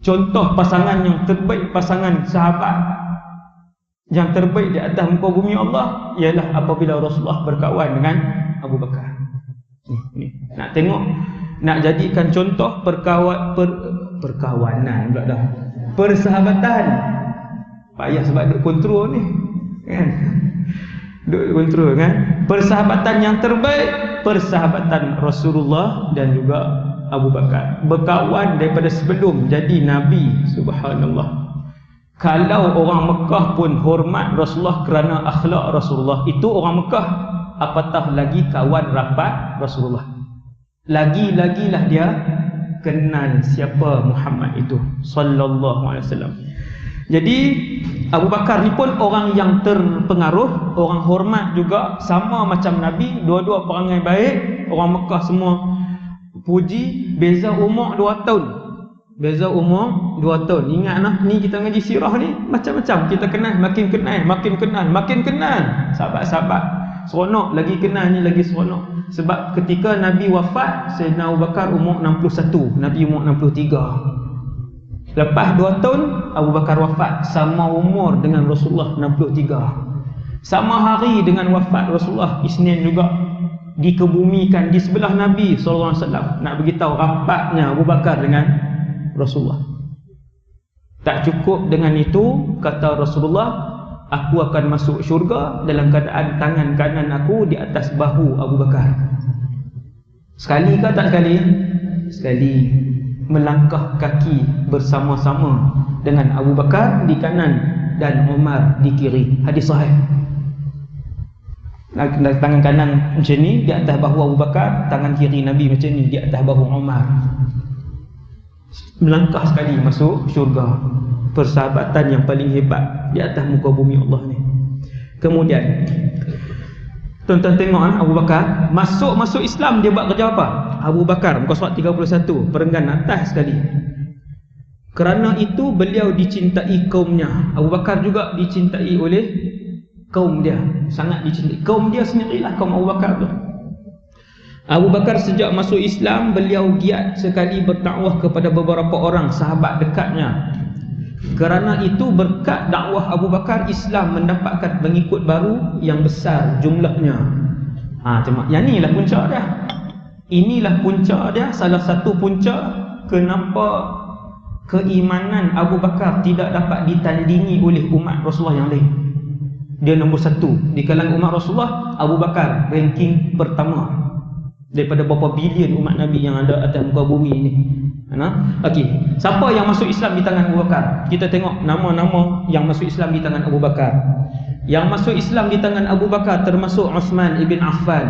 Contoh pasangan yang terbaik, pasangan sahabat yang terbaik di atas muka bumi Allah ialah apabila Rasulullah berkawan dengan Abu Bakar. Ni. Nak tengok, nak jadikan contoh perkawanan pula dah. Persahabatan. Payah sebab duk kontrol ni. Kan? Duk kontrol kan? Persahabatan yang terbaik, persahabatan Rasulullah dan juga Abu Bakar. Berkawan daripada sebelum jadi Nabi. Subhanallah. Kalau orang Mekah pun hormat Rasulullah kerana akhlak Rasulullah, itu orang Mekah, apatah lagi kawan rapat Rasulullah. Lagi-lagilah dia kenal siapa Muhammad itu sallallahu alaihi wasallam. Jadi Abu Bakar ni pun orang yang terpengaruh, orang hormat juga, sama macam Nabi, dua-dua perangai baik. Orang Mekah semua puji. Beza umur 2 tahun. Beza umur 2 tahun. Ingat lah, ni kita ngaji sirah ni macam-macam. Kita kenal, makin kenal. Sahabat-sahabat seronok, lagi kenal ni lagi seronok. Sebab ketika Nabi wafat, Sayyidina Abu Bakar umur 61, Nabi umur 63. Lepas 2 tahun Abu Bakar wafat, sama umur dengan Rasulullah 63. Sama hari dengan wafat Rasulullah, Isnin juga, dikebumikan di sebelah Nabi sallallahu alaihi wasallam. Nak beritahu rapatnya Abu Bakar dengan Rasulullah. Tak cukup dengan itu, kata Rasulullah, aku akan masuk syurga dalam keadaan tangan kanan aku di atas bahu Abu Bakar. Sekali ke tak sekali? Sekali. Melangkah kaki bersama-sama dengan Abu Bakar di kanan dan Umar di kiri. Hadis sahih. Tangan kanan macam ni di atas bahu Abu Bakar, tangan kiri Nabi macam ni di atas bahu Umar. Melangkah sekali masuk syurga. Persahabatan yang paling hebat di atas muka bumi Allah ni. Kemudian tuan-tuan tengok Abu Bakar masuk Islam, dia buat kerja apa? Abu Bakar, muka surat 31, perenggan atas sekali. Kerana itu beliau dicintai kaumnya. Abu Bakar juga dicintai oleh kaum dia, sangat dicintai. Kaum dia sendirilah kaum Abu Bakar tu. Abu Bakar sejak masuk Islam, beliau giat sekali berdakwah kepada beberapa orang sahabat dekatnya. Kerana itu berkat dakwah Abu Bakar, Islam mendapatkan pengikut baru yang besar jumlahnya. Yang inilah punca dia. Inilah punca dia, salah satu punca kenapa keimanan Abu Bakar tidak dapat ditandingi oleh umat Rasulullah yang lain. Dia nombor 1 di kalangan umat Rasulullah. Abu Bakar ranking pertama daripada berapa bilion umat Nabi yang ada atas muka bumi ini. Okey, siapa yang masuk Islam di tangan Abu Bakar? Kita tengok nama-nama yang masuk Islam di tangan Abu Bakar. Yang masuk Islam di tangan Abu Bakar termasuk Uthman ibn Affan.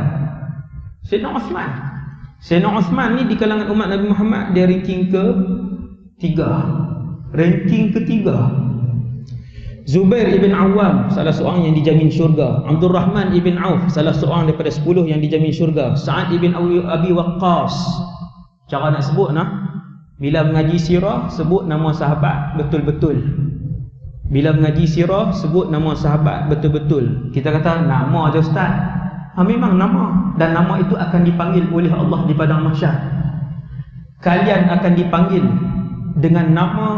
Sayyidina Uthman ni di kalangan umat Nabi Muhammad dia ranking ke-3. Zubair ibn Awam, salah seorang yang dijamin syurga. Abdul Rahman ibn Auf, salah seorang daripada 10 yang dijamin syurga. Sa'ad ibn Abi Waqqas. Cara nak sebut bila mengaji sirah, sebut nama sahabat betul-betul. Bila mengaji sirah, sebut nama sahabat betul-betul. Kita kata nama je ustaz. Memang nama, dan nama itu akan dipanggil oleh Allah di padang mahsyar. Kalian akan dipanggil dengan nama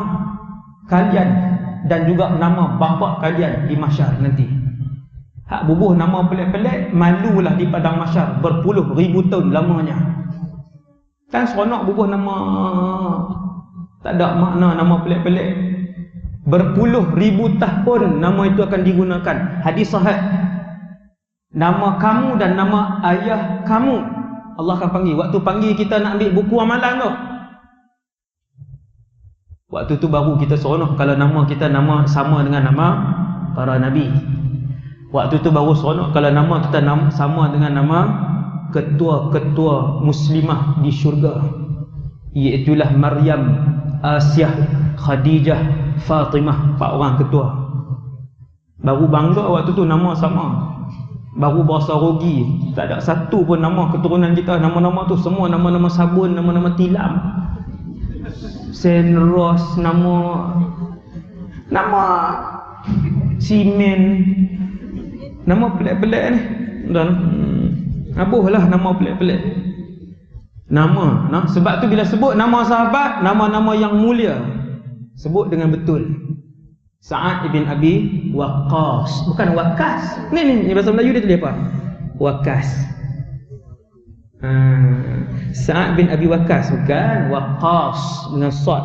kalian dan juga nama bapa kalian di mahsyar nanti. Hak bubuh nama pelik-pelik, malulah di padang mahsyar berpuluh ribu tahun lamanya. Kan seronok bubuh nama tak ada makna, nama pelik-pelik. Berpuluh ribu tahun nama itu akan digunakan. Hadis sahih. Nama kamu dan nama ayah kamu Allah akan panggil. Waktu panggil kita nak ambil buku amalan tu, waktu tu baru kita seronok kalau nama kita nama sama dengan nama para Nabi. Waktu tu baru seronok kalau nama kita sama dengan nama ketua-ketua muslimah di syurga, iaitulah Maryam, Asiah, Khadijah, Fatimah. 4 orang ketua. Baru bangga waktu tu nama sama. Baru berasa rugi, tak ada satu pun nama keturunan kita. Nama-nama tu semua nama-nama sabun, nama-nama tilam, Senros, nama simen, nama pelik-pelik ni. Dan abuhlah nama pelik-pelik. Nama, nah, sebab tu bila sebut nama sahabat, nama-nama yang mulia, sebut dengan betul. Sa'ad ibn Abi Waqqas, bukan Waqqas. Ni bahasa Melayu dia tulis apa? Waqqas. Sa'ad bin Abi Waqqas, bukan Waqqas dengan sad.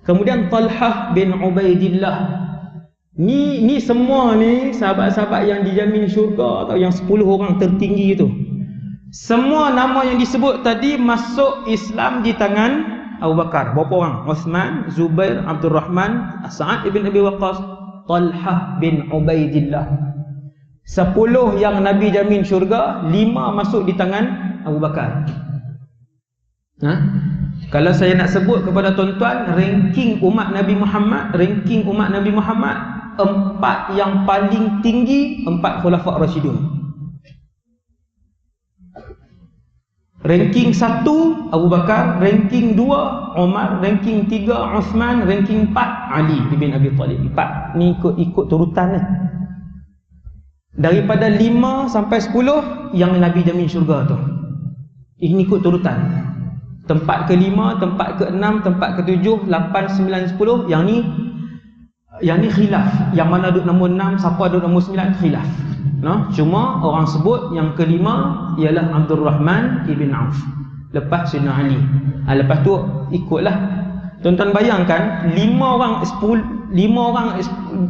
Kemudian Talhah bin Ubaidillah. Ni semua ni sahabat-sahabat yang dijamin syurga, atau yang 10 orang tertinggi itu. Semua nama yang disebut tadi masuk Islam di tangan Abu Bakar. Berapa orang? Uthman, Zubair, Abdul Rahman, Sa'ad ibn Abi Waqqas, Talhah bin Ubaidillah. 10 yang Nabi jamin syurga, 5 masuk di tangan Abu Bakar. Kalau saya nak sebut kepada tuan-tuan, ranking umat Nabi Muhammad, 4 yang paling tinggi, 4 khulafa' Rasyidun. Ranking 1 Abu Bakar, ranking 2 Umar, ranking 3 Uthman, ranking 4 Ali bin Abi Talib. 4 ni ikut turutan ni. Daripada 5 sampai 10 yang Nabi jamin syurga tu. Ini ikut turutan. Tempat ke-5, tempat ke-6, tempat ke-7, 8, 9, 10. Yang ni khilaf. Yang mana duduk nombor 6, siapa duduk nombor 9, khilaf. No? Cuma orang sebut yang ke-5 ialah Abdul Rahman ibn Auf, lepas Sayyidina Ali. Lepas tu ikutlah. Tuan-tuan bayangkan 5 orang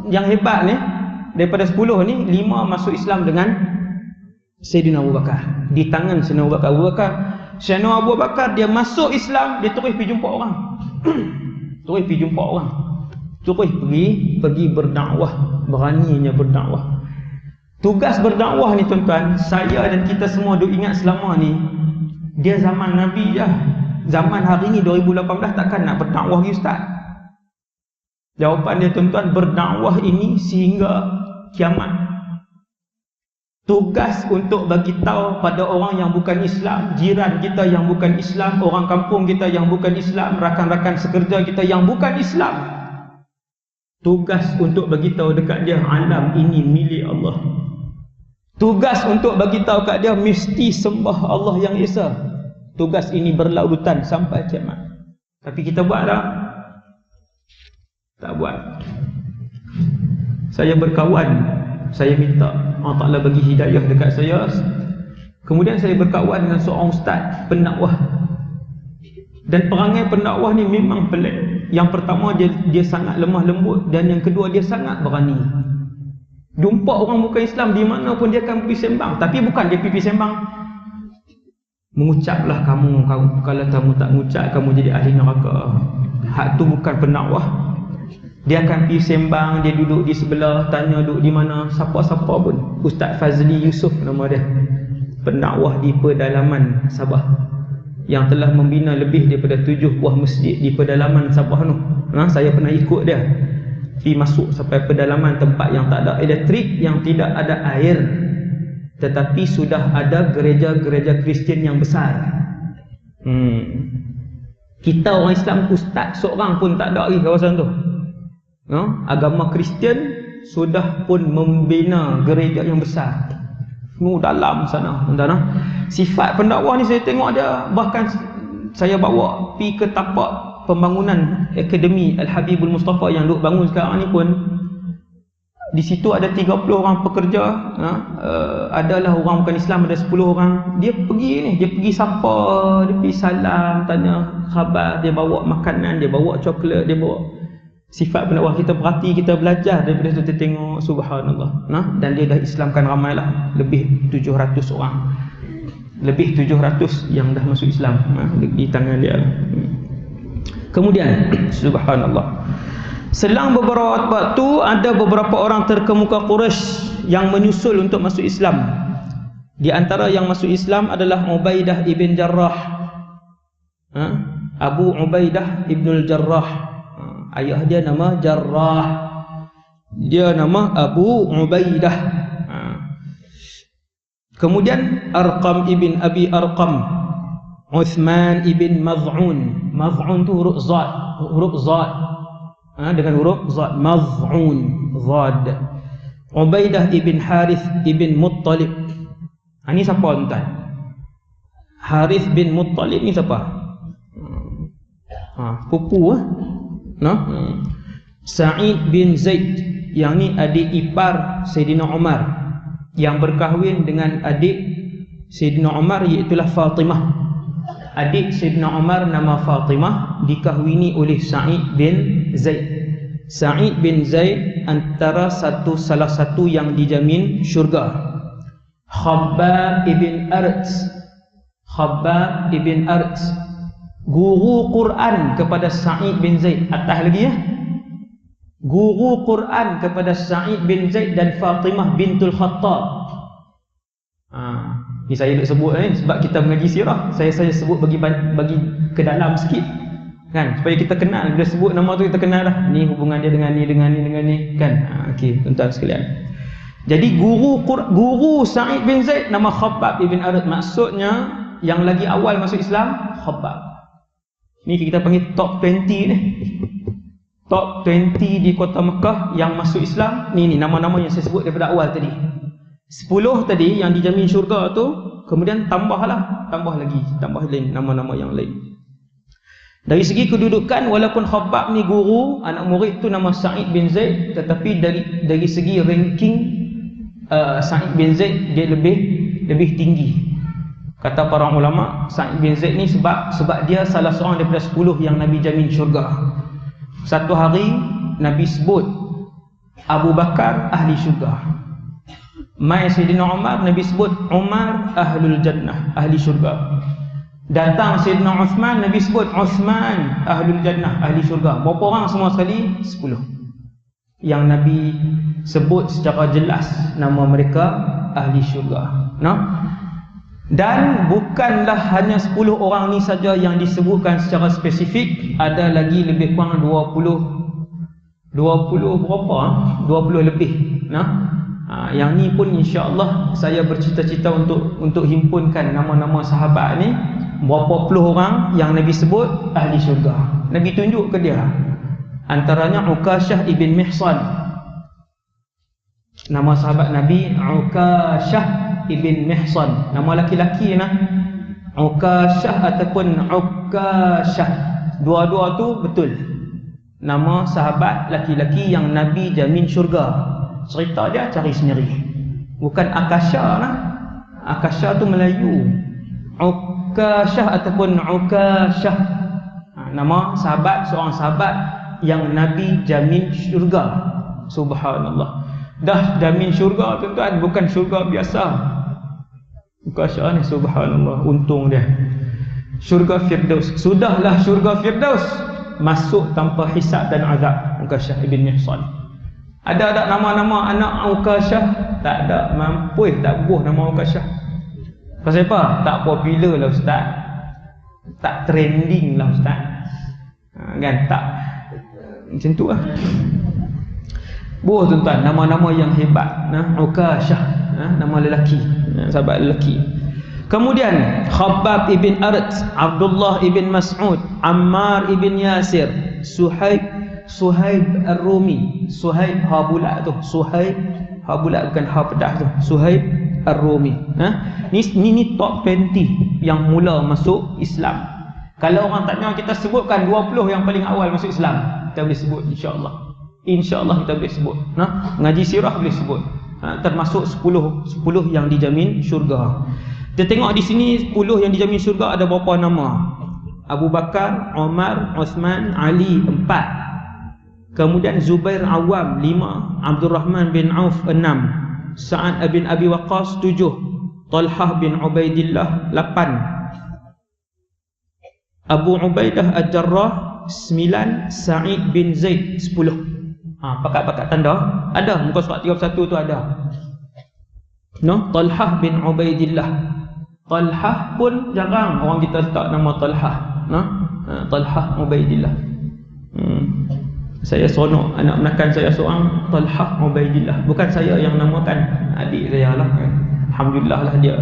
yang hebat ni, daripada 10 ni 5 masuk Islam dengan Sayyidina Abu Bakar. Di tangan Sayyidina Abu Bakar. Sayyidina Abu Bakar dia masuk Islam, dia terus pergi jumpa orang. Terus pergi berdakwah, beraninya berdakwah. Tugas berdakwah ni tuan-tuan, saya dan kita semua duk ingat selama ni, dia zaman Nabi je. Zaman hari ni 2018 takkan nak berdakwah lagi ustaz? Jawapan dia tuan-tuan, berdakwah ini sehingga kiamat. Tugas untuk bagi tahu pada orang yang bukan Islam, jiran kita yang bukan Islam, orang kampung kita yang bukan Islam, rakan-rakan sekerja kita yang bukan Islam. Tugas untuk bagi tahu dekat dia, alam ini milik Allah. Tugas untuk bagi tahu kat dia, mesti sembah Allah yang Esa. Tugas ini berlarutan sampai kiamat. Tapi kita buat tak? Tak buat. Saya berkawan, saya minta Allah Ta'ala bagi hidayah dekat saya. Kemudian saya berkawan dengan seorang ustaz pendakwah. Dan perangai pendakwah ni memang pelik. Yang pertama dia sangat lemah lembut, dan yang kedua dia sangat berani. Jumpa orang bukan Islam di mana pun dia akan pergi sembang. Tapi bukan dia pergi sembang, mengucaplah kamu kalau kamu tak mengucap kamu jadi ahli neraka. Hak tu bukan pendakwah. Dia akan pergi sembang, dia duduk di sebelah, tanya duduk di mana, siapa-siapa pun. Ustaz Fazli Yusof nama dia, pendakwah di pedalaman Sabah, yang telah membina lebih daripada 7 buah masjid di pedalaman Sabah tu. Saya pernah ikut dia. Pergi masuk sampai pedalaman tempat yang tak ada elektrik, yang tidak ada air, tetapi sudah ada gereja-gereja Kristian yang besar. Kita orang Islam, ustaz seorang pun tak ada lagi kawasan tu. Agama Kristian sudah pun membina gereja yang besar. Dalam sana. Sifat pendakwah ni saya tengok dia, bahkan saya bawa pergi ke tapak pembangunan Akademi Al-Habibul Mustafa yang duk bangun sekarang ni pun. Di situ ada 30 orang pekerja, adalah orang bukan Islam, ada 10 orang. Dia pergi sapa, dia pergi salam, tanya khabar, dia bawa makanan, dia bawa coklat, dia bawa. Sifat pendakwah kita perhati, kita belajar daripada tu, kita tengok, subhanallah. Dan dia dah Islamkan ramai lah, lebih 700 orang. Lebih 700 yang dah masuk Islam di tangan dia. Kemudian subhanallah, Selang beberapa waktu ada beberapa orang terkemuka Quraisy yang menyusul untuk masuk Islam. Di antara yang masuk Islam adalah Ubaidah ibn Jarrah. Abu Ubaidah ibn Jarrah. Ayah dia nama Jarrah. Dia nama Abu Ubaidah. Kemudian Arqam ibn Abi Arqam, Uthman ibn Maz'un. Maz'un tu huruf zad. Dengan huruf zad, Maz'un, zad. Ubaidah ibn Harith ibn Muttalib. Ini siapa tuan? Harith bin Muttalib ni siapa? Pupu Sa'id bin Zaid, yang ni adik ipar Sayyidina Umar, yang berkahwin dengan adik Sayyidina Umar, iaitulah Fatimah. Adik Sayyidina Umar nama Fatimah dikahwini oleh Sa'id bin Zaid. Sa'id bin Zaid antara salah satu yang dijamin syurga. Khabbab ibn Arts. Khabbab ibn Arts, guru Quran kepada Sa'id bin Zaid. Atas lagi ya. Guru Quran kepada Sa'id bin Zaid dan Fatimah bintul Khattab. Ni saya nak sebut sebab kita mengaji sirah. Saya sebut bagi ke dalam sikit kan, supaya kita kenal. Bila sebut nama tu kita kenal dah. Ni hubungan dia dengan ni kan. Okey, tuan-tuan sekalian. Jadi guru Sa'id bin Zaid nama Khabbab ibn Arad. Maksudnya yang lagi awal masuk Islam Khabbab. Ni kita panggil top 20 ni. Top 20 di kota Mekah yang masuk Islam. Ni nama-nama yang saya sebut daripada awal tadi. 10 tadi yang dijamin syurga tu, kemudian tambah lagi nama-nama yang lain. Dari segi kedudukan, walaupun Khabbab ni guru, anak murid tu nama Sa'id bin Zaid, tetapi dari segi ranking Sa'id bin Zaid dia lebih tinggi. Kata para ulama, Sa'id bin Zaid ni sebab dia salah seorang daripada 10 yang Nabi jamin syurga. Satu hari Nabi sebut Abu Bakar ahli syurga. Mai Sayyidina Umar, Nabi sebut Umar ahlul jannah, ahli syurga. Datang Sayyidina Uthman, Nabi sebut Uthman ahlul jannah, ahli syurga. Berapa orang semua sekali? 10 yang Nabi sebut secara jelas nama mereka ahli syurga. Dan bukanlah hanya 10 orang ni saja yang disebutkan secara spesifik. Ada lagi lebih kurang 20 berapa? 20 lebih. Yang ni pun insya-Allah saya bercita-cita untuk himpunkan nama-nama sahabat ni. Berapa puluh orang yang Nabi sebut ahli syurga. Nabi tunjuk ke dia. Antaranya Uqashah ibn Mihsan. Nama sahabat Nabi Uqashah ibn Mihsan. Nama laki-laki Uqashah ataupun Uqashah. Dua-dua tu betul nama sahabat laki-laki yang Nabi jamin syurga. Cerita dia cari sendiri. Bukan Akasha Akasha tu Melayu. Uqashah ataupun Uqashah. Nama seorang sahabat yang Nabi jamin syurga. Subhanallah. Dah jamin syurga tuan-tuan, bukan syurga biasa. Uqashah ni subhanallah, untung dia. Syurga Firdaus. Sudahlah syurga Firdaus, masuk tanpa hisab dan azab. Uqashah ibn Mihsan. Ada tak nama-nama anak Uqashah? Tak ada. Mampu tak buah nama Uqashah. Pasal apa? Tak popular lah ustaz. Tak trending lah ustaz. Kan? Tak macam tu lah. Buah tuan-tuan, nama-nama yang hebat. Uqashah, nama lelaki, sahabat lelaki. Kemudian Khabbab ibn Arat, Abdullah ibn Mas'ud, Ammar ibn Yasir, Suhaib Ar-Rumi. Suhaib ha bulat tu. Suhaib ha bulat bukan ha pedas tu. Suhaib Ar-Rumi. Ni top 20 yang mula masuk Islam. Kalau orang tanya kita sebutkan 20 yang paling awal masuk Islam, kita boleh sebut insya-Allah. Insya-Allah kita boleh sebut. Ngaji sirah boleh sebut. Termasuk 10 yang dijamin syurga. Kita tengok di sini 10 yang dijamin syurga ada berapa nama? Abu Bakar, Umar, Uthman, Ali 4. Kemudian Zubair Awam 5, Abdul Rahman bin Auf 6, Sa'ad bin Abi Waqqas 7, Talhah bin Ubaidillah 8, Abu Ubaidah Al-Jarrah 9 Sa'id bin Zaid 10. Pakat-pakat tanda ada, muka surat 31 tu ada. Talhah bin Ubaidillah. Talhah pun jarang orang kita letak nama Talhah. Talhah Ubaidillah. Saya seronok anak menakan saya seorang Talhah Ubaidillah. Bukan saya yang namakan, adik saya lah. Alhamdulillah lah dia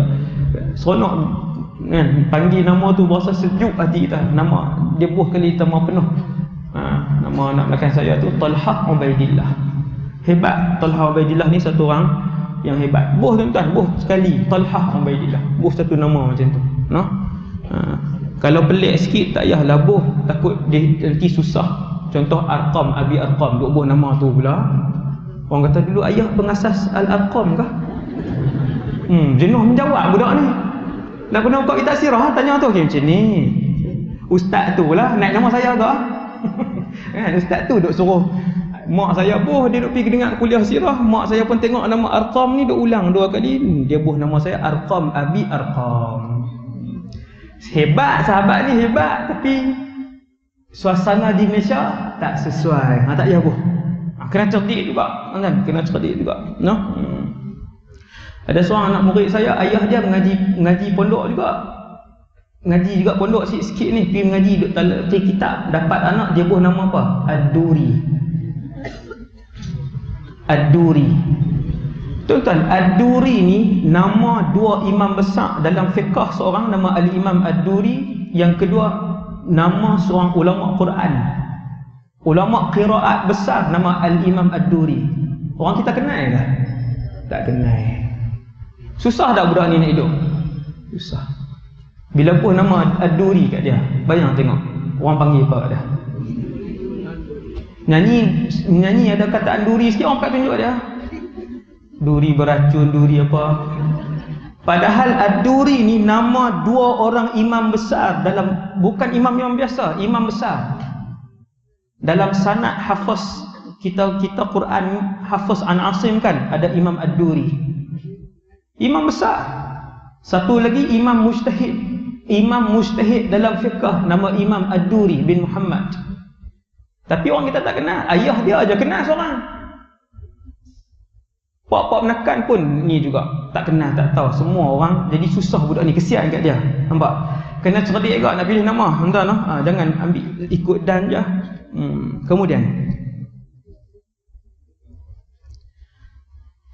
seronok kan, panggil nama tu berasa sejuk hati kita. Nama dia buah kali tambah penuh. Nama anak belakang saya tu Talhah Ubaidillah. Hebat. Talhah Ubaidillah ni satu orang yang hebat. Buah tuan-tuan, buah sekali Talhah Ubaidillah. Buah satu nama macam tu. Kalau pelik sikit tak payahlah buah, takut dia nanti susah. Contoh Arqam, Abi Arqam, duk buah nama tu pula. Orang kata dulu ayah pengasas Al-Arqam kah? Jenuh menjawab budak ni. Nak pernah buka kitab sirah, tanya tu macam ni. Ustaz tu lah naik nama saya agak. Kan ustaz tu duk suruh mak saya buh, dia duk pergi dengar kuliah sirah, mak saya pun tengok nama Arqam ni duk ulang 2 kali. Dia buh nama saya Arqam, Abi Arqam. Hebat sahabat ni, hebat, tapi suasana di Malaysia tak sesuai. Tak payah buh. Kena cerdik juga, kan? Kena cerdik juga. Ada seorang anak murid saya, ayah dia mengaji pondok juga. Ngaji juga pondok sikit-sikit ni, pergi mengaji duk talaqi kitab, dapat anak dia buah nama apa? Ad-Duri. Ad-Duri. Tuan-tuan, Ad-Duri ni nama 2 imam besar dalam fiqh seorang, nama Al-Imam Ad-Duri, yang kedua nama seorang ulama Quran. Ulama qiraat besar nama Al-Imam Ad-Duri. Orang kita kenal ke? Tak kenal. Susah tak budak ni nak hidup? Susah. Bila pun nama Ad-Duri kat dia, bayang tengok orang panggil apa dia. Nyanyi ada kataan duri sikit, orang kat tunjuk dia. Duri beracun, duri apa. Padahal Ad-Duri ni nama 2 orang imam besar dalam, bukan imam biasa, imam besar. Dalam sanad hafaz kita Quran, hafaz An Asim kan, ada Imam Ad-Duri. Imam besar. Satu lagi imam mujtahid. Imam mujtahid dalam fiqh nama Imam Ad-Duri bin Muhammad. Tapi orang kita tak kenal. Ayah dia aja kenal seorang. Pak-pak menekan pun ni juga tak kenal, tak tahu. Semua orang jadi susah budak ni, kesian kat dia. Nampak? Kena cerdik juga nak pilih nama. Tuan-tuan, jangan ambil ikut dan je. Kemudian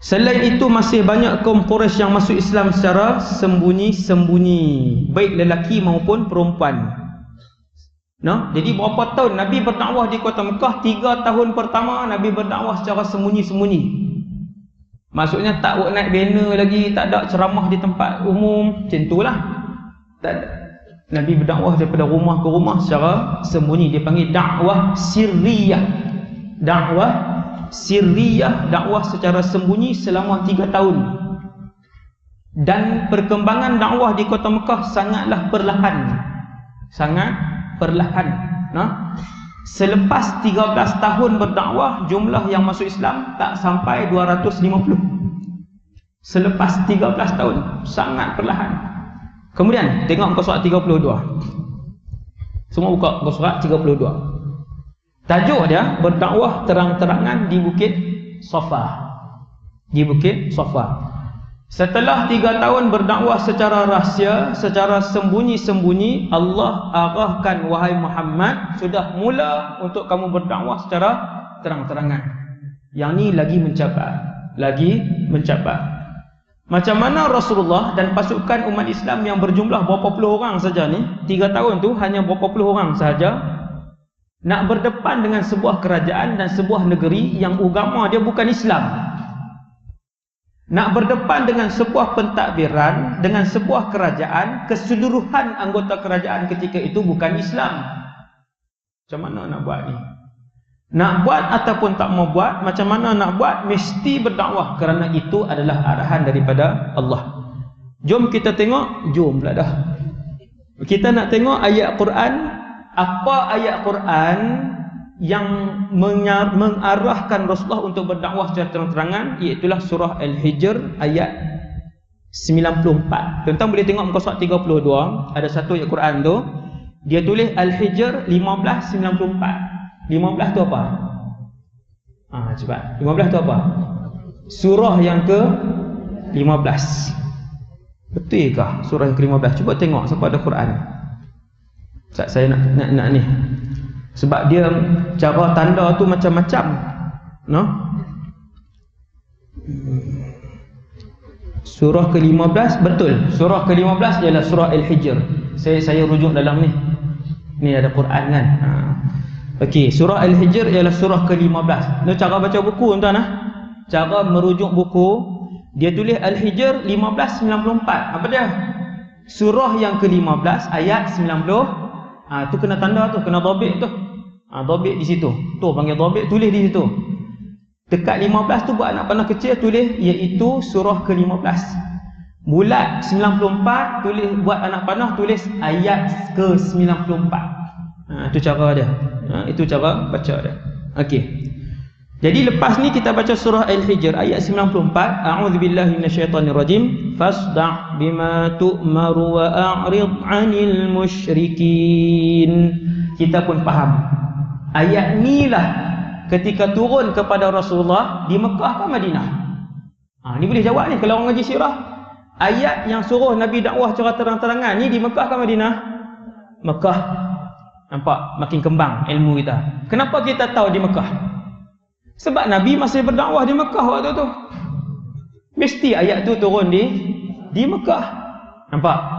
selain itu masih banyak kaum Quraisy yang masuk Islam secara sembunyi-sembunyi, baik lelaki maupun perempuan. Jadi berapa tahun Nabi berdakwah di kota Mekah? 3 tahun pertama Nabi berdakwah secara sembunyi-sembunyi. Maksudnya tak buat naik banner lagi, tak ada ceramah di tempat umum, macam itulah. Tak ada. Nabi berdakwah daripada rumah ke rumah secara sembunyi. Dia panggil dakwah sirriyah. Dakwah sirriyah, dakwah secara sembunyi selama 3 tahun. Dan perkembangan dakwah di kota Mekah sangatlah perlahan. Sangat perlahan. Selepas 13 tahun berdakwah, jumlah yang masuk Islam tak sampai 250. Selepas 13 tahun, sangat perlahan. Kemudian tengok muka surat 32. Semua buka muka surat 32. Tajuk dia berdakwah terang-terangan di Bukit Safa. Di Bukit Safa. Setelah 3 tahun berdakwah secara rahsia, secara sembunyi-sembunyi, Allah arahkan, wahai Muhammad, sudah mula untuk kamu berdakwah secara terang-terangan. Yang ni lagi mencapai. Lagi mencapai. Macam mana Rasulullah dan pasukan umat Islam yang berjumlah berapa puluh orang saja ni, 3 tahun tu hanya berapa puluh orang saja, nak berdepan dengan sebuah kerajaan dan sebuah negeri yang agama dia bukan Islam. Nak berdepan dengan sebuah pentadbiran, dengan sebuah kerajaan, keseluruhan anggota kerajaan ketika itu bukan Islam. Macam mana nak buat ni? Nak buat ataupun tak mau buat, macam mana nak buat, mesti berdakwah, kerana itu adalah arahan daripada Allah. Jom kita tengok, jom pula dah. Kita nak tengok ayat Quran. Apa ayat Quran yang mengarahkan Rasulullah untuk berdakwah secara terang-terangan? Iaitulah surah Al-Hijr ayat 94. Tuan-tuan boleh tengok muka surat 32. Ada satu ayat Quran tu. Dia tulis Al-Hijr 1594. 15 tu apa? Cepat. 15 tu apa? Surah yang ke 15. Betulkah surah yang ke-15? Cuba tengok siapa ada Quran. Saya nak ni. Sebab dia cara tanda tu macam-macam. No? Surah ke-15 betul. Surah ke-15 ialah surah Al-Hijr. Saya rujuk dalam ni. Ni ada Quran kan. Okey, surah Al-Hijr ialah surah ke-15. Ni cara baca buku tuan-tuan. Cara merujuk buku, dia tulis Al-Hijr 1594. Apa dia? Surah yang ke-15 ayat 90. Tu kena tanda tu, kena dhabit tu. Dhabit di situ. Tu panggil dhabit, tulis di situ. Dekat 15 tu buat anak panah kecil tulis iaitu surah ke-15. Bulat 94 tulis buat anak panah tulis ayat ke-94. Itu cara dia. Itu cara baca dia. Okey. Jadi lepas ni kita baca surah Al-Hijr ayat 94. A'udzubillahi minasyaitonirrajim. Fasda' bima tu'maru wa a'rid 'anil musyrikin. Kita pun faham. Ayat ni lah ketika turun kepada Rasulullah di Mekah ke Madinah. Ni boleh jawab ni kalau orang ngaji sirah. Ayat yang suruh Nabi dakwah secara terang-terangan ni di Mekah ke Madinah? Mekah. Nampak makin kembang ilmu kita. Kenapa kita tahu di Mekah? Sebab Nabi masih berdakwah di Mekah waktu tu. Mesti ayat tu turun di Mekah. Nampak?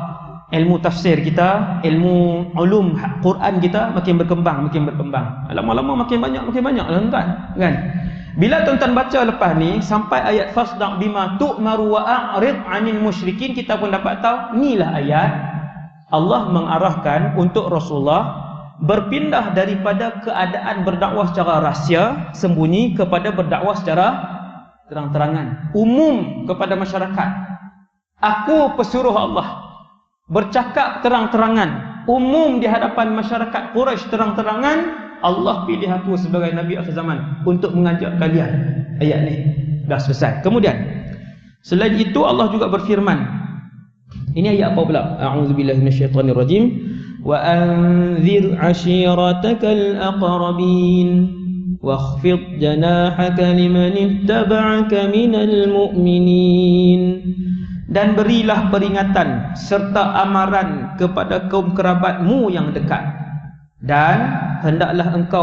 Ilmu tafsir kita, ilmu ulum Quran kita makin berkembang. Lama-lama makin banyak tuan-tuan. Kan? Bila tuan-tuan baca lepas ni sampai ayat fasda' bima tu'maru wa a'rid 'anil musyrikin, kita pun dapat tahu inilah ayat Allah mengarahkan untuk Rasulullah berpindah daripada keadaan berdakwah secara rahsia, sembunyi, kepada berdakwah secara terang-terangan, umum kepada masyarakat. Aku pesuruh Allah, bercakap terang-terangan, umum di hadapan masyarakat Quraisy terang-terangan. Allah pilih aku sebagai Nabi akhir zaman untuk mengajak kalian. Ayat ni dah selesai. Kemudian selain itu Allah juga berfirman. Ini ayat apa pula? A'udzubillahi minasyaitonirrajim. Wa anzir 'ashiratakal aqrabin wakhfid janahaka liman ittaba'aka minal mu'minin. Dan berilah peringatan serta amaran kepada kaum kerabatmu yang dekat, dan hendaklah engkau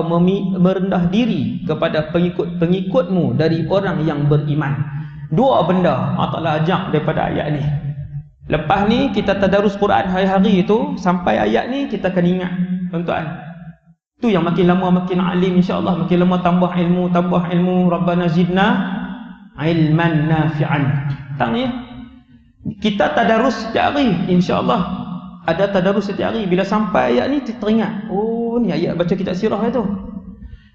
merendah diri kepada pengikut-pengikutmu dari orang yang beriman. Dua benda Allah Ta'ala ajak daripada ayat ni. Lepas ni kita tadarus Quran hari-hari itu, sampai ayat ni kita akan ingat tuan-tuan. Tu yang makin lama makin alim, insya-Allah makin lama tambah ilmu. Rabbana zidna ilman nafi'an. Tang ni kita tadarus setiap hari, insya-Allah ada tadarus setiap hari. Bila sampai ayat ni teringat, oh ni ayat baca kitab sirah itu.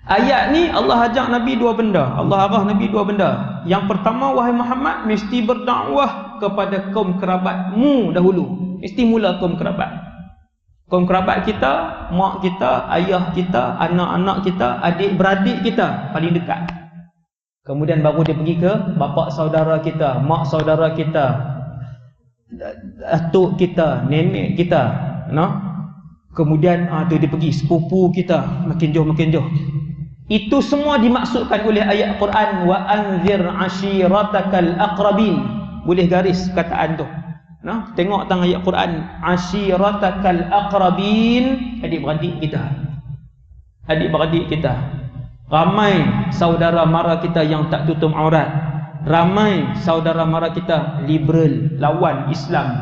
Ayat ni Allah ajak Nabi dua benda. Allah arah Nabi dua benda. Yang pertama, wahai Muhammad, mesti berdakwah kepada kaum kerabatmu dahulu. Mesti mula kaum kerabat. Kaum kerabat kita, mak kita, ayah kita, anak-anak kita, adik-beradik kita paling dekat. Kemudian baru dia pergi ke bapa saudara kita, mak saudara kita, atuk kita, nenek kita, no? Kemudian tu dia pergi sepupu kita, makin jauh. Itu semua dimaksudkan oleh ayat Quran, wa anzir 'ashiratakal aqrabin. Boleh garis kataan tu. Nah, tengok tang ayat Quran, 'ashiratakal aqrabin, adik-beradik kita. Ramai saudara mara kita yang tak tutup aurat. Ramai saudara mara kita liberal, lawan Islam.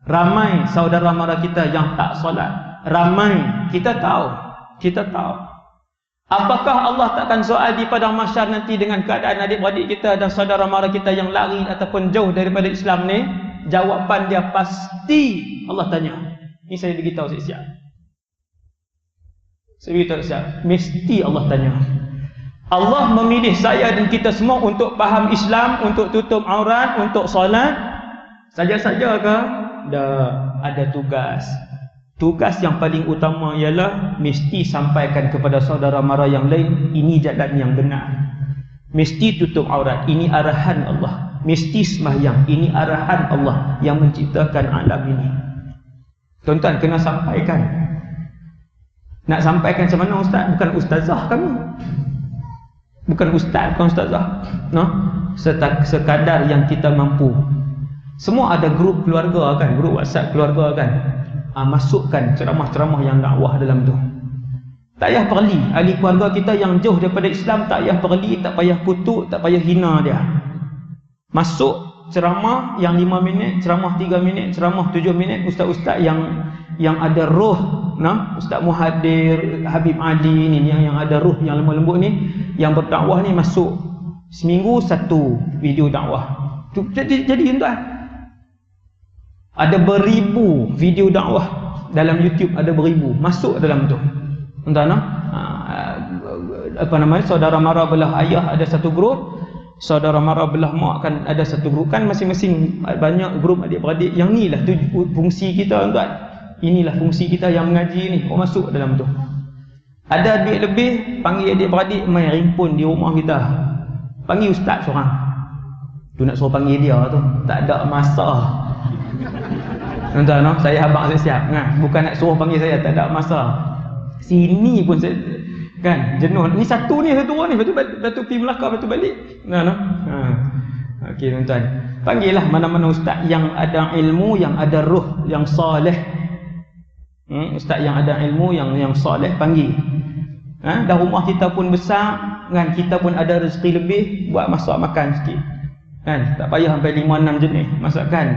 Ramai saudara mara kita yang tak solat. Ramai, kita tahu. Apakah Allah takkan soal di padang mahsyar nanti dengan keadaan adik-beradik kita dan saudara mara kita yang lari ataupun jauh daripada Islam ni? Jawapan dia pasti Allah tanya. Ini saya beritahu siap-siap. Mesti Allah tanya. Allah memilih saya dan kita semua untuk faham Islam, untuk tutup aurat, untuk solat saja-saja ke? Dah ada tugas. Tugas yang paling utama ialah mesti sampaikan kepada saudara mara yang lain, ini jalan yang benar. Mesti tutup aurat, ini arahan Allah. Mesti sembahyang, ini arahan Allah yang menciptakan alam ini. Tuan-tuan kena sampaikan. Nak sampaikan macam mana ustaz? Bukan ustazah kami. Bukan ustaz, bukan ustazah. No? Sekadar yang kita mampu. Semua ada grup keluarga kan, grup WhatsApp keluarga kan. Masukkan ceramah-ceramah yang dakwah dalam tu. Tak payah perli ahli keluarga kita yang jauh daripada Islam, tak payah perli, tak payah kutuk, tak payah hina dia. Masuk ceramah yang 5 minit, ceramah 3 minit, ceramah 7 minit, ustaz-ustaz yang ada roh, nah, Ustaz Muhadir, Habib Adi ni yang ada roh yang lembut-lembut ni, yang berdakwah ni masuk seminggu 1 video dakwah. Jadi tuan. Ada beribu video dakwah dalam YouTube, ada beribu masuk dalam tu. Tuan, apa namanya, saudara mara belah ayah ada satu grup, saudara mara belah mak kan ada satu grup, kan masing-masing banyak grup adik-beradik. Yang ni lah tu fungsi kita tuan. Inilah fungsi kita yang mengaji ni. Masuk dalam tu. Ada duit lebih, panggil adik-beradik main rimpun di rumah kita. Panggil ustaz seorang. Tu nak suruh panggil dia tu, tak ada masa. Tuan-tuan, saya abang siap-siap kan? Bukan nak suruh panggil saya, tak ada masa. Sini pun saya kan jenuh. Ni satu ni, satu orang ni, lepas tu pergi Melaka, lepas tu balik. Okey tuan-tuan, panggillah mana-mana ustaz yang ada ilmu, yang ada ruh, yang soleh. Ustaz yang ada ilmu, yang soleh, panggil. Dah rumah kita pun besar kan, kita pun ada rezeki lebih, buat masak makan sikit kan, tak payah sampai 5-6 jenis masakan.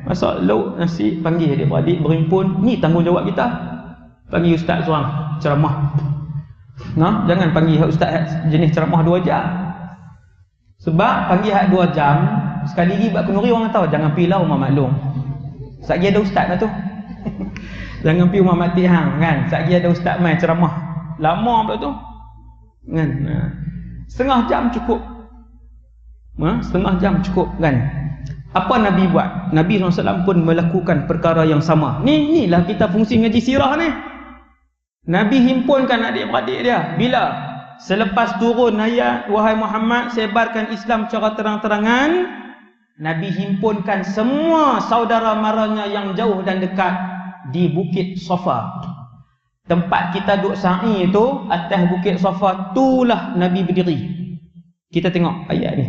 Masak lauk, nasi, panggil adik-beradik berhimpun. Ni tanggungjawab kita. Panggil ustaz seorang ceramah. Jangan panggil ustaz jenis ceramah 2 jam. Sebab panggil 2 jam, sekali lagi buat kenduri orang tahu, jangan pergi lah rumah maklum. Satgi ada ustaz lah tu. Jangan pergi rumah mati hang kan. Satgi ada ustaz main ceramah. Lama pula tu. Kan? Setengah jam cukup. Setengah jam cukup kan. Apa Nabi buat? Nabi SAW pun melakukan perkara yang sama. Inilah kita fungsi ngaji sirah ni. Nabi himpunkan adik-beradik dia. Bila? Selepas turun ayat, wahai Muhammad, sebarkan Islam secara terang-terangan. Nabi himpunkan semua saudara maranya yang jauh dan dekat di Bukit Safa. Tempat kita duduk sa'i itu, atas Bukit Safa, itulah Nabi berdiri. Kita tengok ayat ni.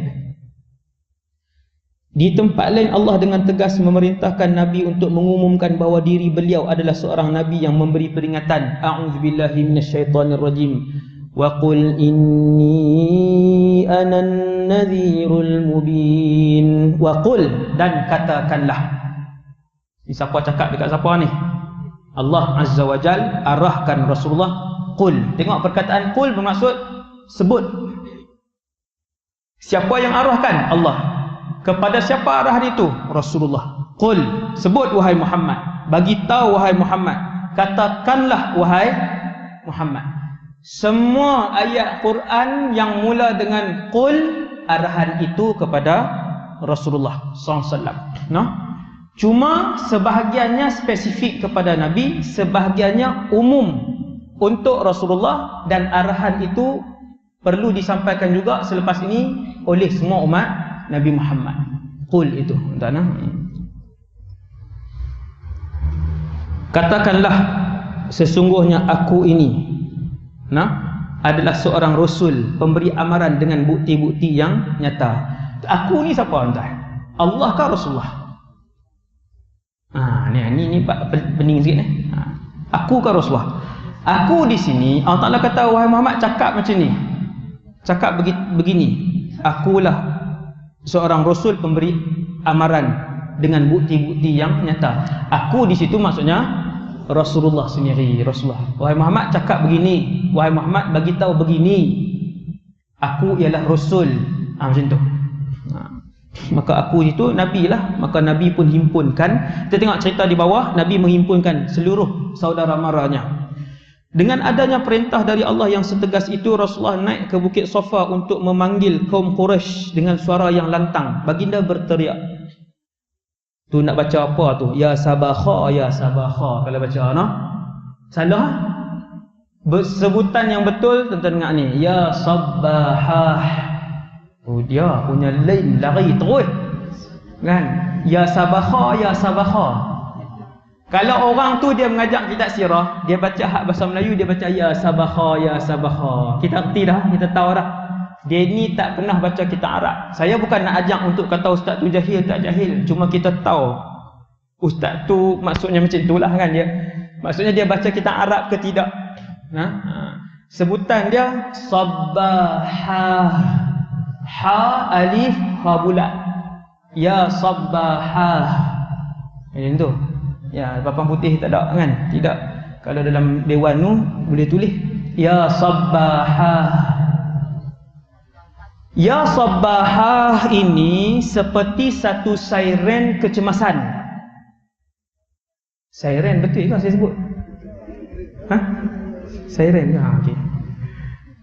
Di tempat lain Allah dengan tegas memerintahkan Nabi untuk mengumumkan bahawa diri beliau adalah seorang Nabi yang memberi peringatan. A'udzubillahi minasyaitanirrajim. Wa qul inni anan nadhirul mubin. Wa qul, dan katakanlah. Ni siapa cakap dekat siapa ni? Allah Azza wa Jal arahkan Rasulullah. Qul. Tengok perkataan qul bermaksud sebut. Siapa yang arahkan? Allah. Kepada siapa arahan itu? Rasulullah. Qul, sebut wahai Muhammad. Bagi tahu wahai Muhammad. Katakanlah wahai Muhammad. Semua ayat Quran yang mula dengan qul, arahan itu kepada Rasulullah SAW. Cuma sebahagiannya spesifik kepada Nabi, sebahagiannya umum untuk Rasulullah, dan arahan itu perlu disampaikan juga selepas ini oleh semua umat Nabi Muhammad. Qul itu, katakanlah sesungguhnya aku ini adalah seorang Rasul, pemberi amaran dengan bukti-bukti yang nyata. Aku ni siapa tuan? Allah ke Rasulullah? Ni pening sikit ni. Aku ke Rasulullah? Aku di sini, Allah Ta'ala kata wahai Muhammad cakap macam ni. Cakap begini. Akulah seorang Rasul pemberi amaran dengan bukti-bukti yang nyata. Aku di situ maksudnya Rasulullah sendiri. Rasulullah. Wahai Muhammad cakap begini. Wahai Muhammad bagi tahu begini. Aku ialah Rasul. Macam tu. Maka aku itu Nabi lah. Maka Nabi pun himpunkan. Kita tengok cerita di bawah. Nabi menghimpunkan seluruh saudara maranya. Dengan adanya perintah dari Allah yang setegas itu, Rasulullah naik ke Bukit Safa untuk memanggil kaum Quraisy dengan suara yang lantang. Baginda berteriak. Tu nak baca apa tu? Ya Sabakha, Ya Sabakha. Kalau baca, salah. Sebutan yang betul, tuan-tuan dengar ni. Ya Sabbahah. Dia punya lain lari terus. Kan? Ya Sabakha, Ya Sabakha. Kalau orang tu dia mengajak kitab sirah, dia baca hak bahasa Melayu, dia baca ya sabakha, ya sabakha. Kita erti dah, kita tahu dah. Dia ni tak pernah baca kitab Arab. Saya bukan nak ajak untuk kata ustaz tu jahil tak jahil. Cuma kita tahu ustaz tu maksudnya macam itulah kan dia. Maksudnya dia baca kitab Arab ke tidak. Sebutan dia sabbahah. Ha alif ha bulat. Ya sabbahah. Macam tu. Ya, papan putih tak ada kan? Tidak. Kalau dalam dewan tu boleh tulis ya sabbahah. Ya sabbahah ini seperti satu siren kecemasan. Siren betul ke saya sebut? Siren ke? Okey.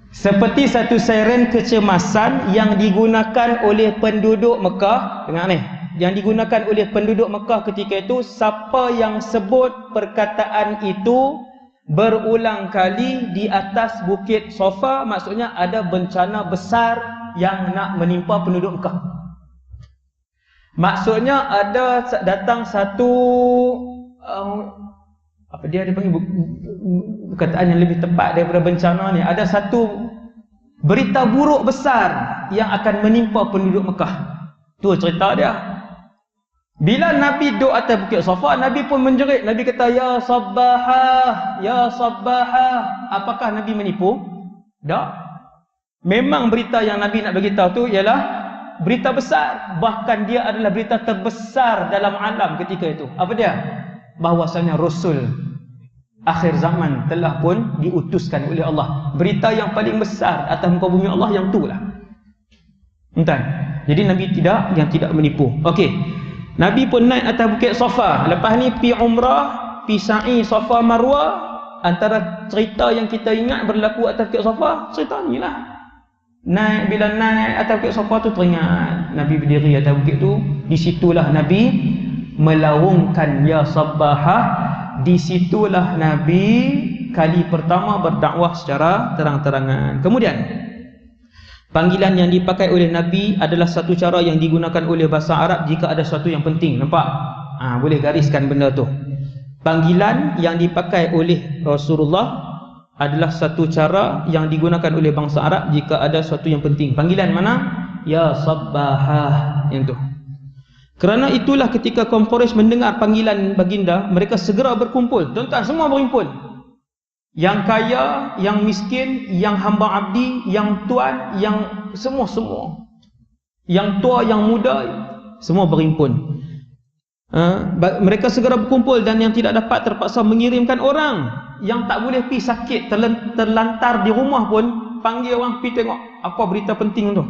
Seperti satu siren kecemasan yang digunakan oleh penduduk Mekah. Dengar ni. Yang digunakan oleh penduduk Mekah ketika itu, siapa yang sebut perkataan itu berulang kali di atas bukit Safa, maksudnya ada bencana besar yang nak menimpa penduduk Mekah. Maksudnya ada datang satu apa dia panggil perkataan yang lebih tepat daripada bencana ni, ada satu berita buruk besar yang akan menimpa penduduk Mekah. Tu cerita dia. Bila Nabi duduk atas bukit Safa, Nabi pun menjerit. Nabi kata ya sabbahah, ya sabbahah. Apakah Nabi menipu? Tak. Memang berita yang Nabi nak bagi tahu tu ialah berita besar. Bahkan dia adalah berita terbesar dalam alam ketika itu. Apa dia? Bahwasanya Rasul akhir zaman telah pun diutuskan oleh Allah. Berita yang paling besar atas muka bumi Allah yang itulah. Entah. Jadi Nabi tidak menipu. Okey. Nabi pun naik atas bukit Safa. Lepas ni pi umrah, pi sa'i Safa Marwah. Antara cerita yang kita ingat berlaku atas bukit Safa, cerita ni lah. Bila naik atas bukit Safa tu teringat Nabi berdiri atas bukit tu. Di situlah Nabi melaungkan ya sabbahah. Di situlah Nabi kali pertama berdakwah secara terang-terangan. Kemudian panggilan yang dipakai oleh Nabi adalah satu cara yang digunakan oleh bahasa Arab jika ada sesuatu yang penting. Nampak? Boleh gariskan benda tu. Panggilan yang dipakai oleh Rasulullah adalah satu cara yang digunakan oleh bangsa Arab jika ada sesuatu yang penting. Panggilan mana? Ya sabbahah. Yang tu. Kerana itulah ketika kaum Quraisy mendengar panggilan baginda, mereka segera berkumpul. Tuan-tuan, semua berkumpul. Yang kaya, yang miskin, yang hamba abdi, yang tuan, yang semua-semua. Yang tua, yang muda, semua berhimpun. Mereka segera berkumpul dan yang tidak dapat terpaksa mengirimkan orang. Yang tak boleh pergi sakit, terlantar di rumah pun, panggil orang pergi tengok apa berita penting tu.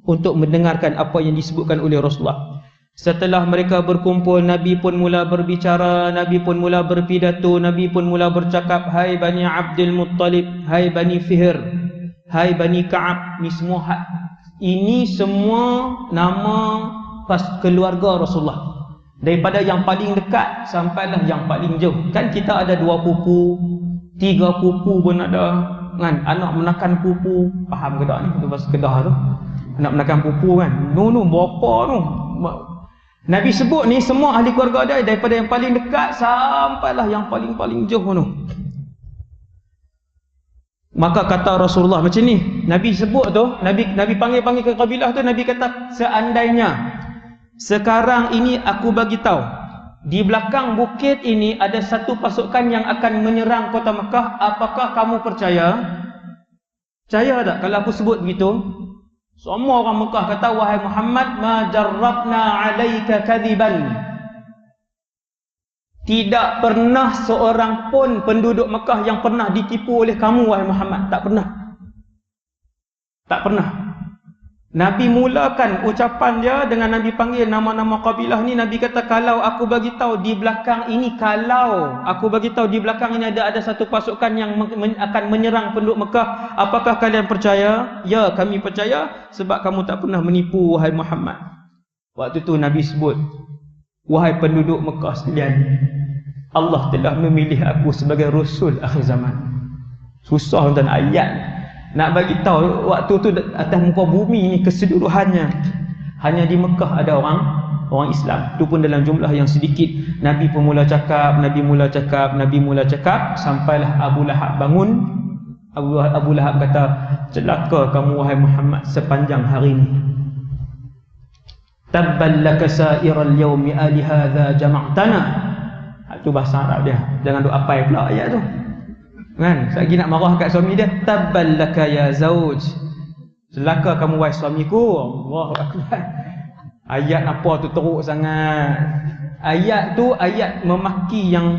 Untuk mendengarkan apa yang disebutkan oleh Rasulullah. Setelah mereka berkumpul, Nabi pun mula berbicara, Nabi pun mula berpidato, Nabi pun mula bercakap, hai Bani Abdul Muttalib, hai Bani Fihr, hai Bani Ka'ab. Ini semua nama keluarga Rasulullah. Daripada yang paling dekat sampailah yang paling jauh. Kan kita ada 2 pupu, 3 pupu pun ada kan? Anak menakan pupu. Faham ke tak ni? Itu bahasa Kedah tu. Anak menakan pupu kan? Berapa tu? Nabi sebut ni semua ahli keluarga dia, daripada yang paling dekat sampailah yang paling jauh tu. Maka kata Rasulullah macam ni, Nabi sebut tu, Nabi panggil ke kabilah tu, Nabi kata, seandainya sekarang ini aku bagi tahu, di belakang bukit ini ada satu pasukan yang akan menyerang kota Mekah, apakah kamu percaya? Percaya tak kalau aku sebut begitu? Semua orang Mekah kata, wahai Muhammad, ma jarrabna alaika kadhiban. Tidak pernah seorang pun penduduk Mekah yang pernah ditipu oleh kamu, wahai Muhammad. Tak pernah. Tak pernah. Nabi mulakan ucapan dia dengan Nabi panggil nama-nama kabilah ni. Nabi kata, kalau aku bagi tahu di belakang ini, kalau aku bagi tahu di belakang ini ada satu pasukan yang akan menyerang penduduk Mekah, apakah kalian percaya? Ya, kami percaya, sebab kamu tak pernah menipu, wahai Muhammad. Waktu tu Nabi sebut, wahai penduduk Mekah sekalian, Allah telah memilih aku sebagai Rasul akhir zaman. Susah dan ayat nak bagi tahu waktu tu atas muka bumi ni keseluruhannya hanya di Mekah ada orang orang Islam. Itu pun dalam jumlah yang sedikit. Nabi pun mula cakap, Nabi mula cakap, sampailah Abu Lahab bangun. Abu Lahab kata, celaka kamu wahai Muhammad sepanjang hari ini. Tabban laka sa'iral yawmi ali hadza jama'tana. Itu bahasa Arab dia. Jangan duk apai pula ayat tu. Kan? Lagi nak marah kat suami dia, tabban laka ya zauj. Celaka kamu wahai suamiku. Allahu akbar. Ayat apa tu teruk sangat. Ayat tu ayat memaki yang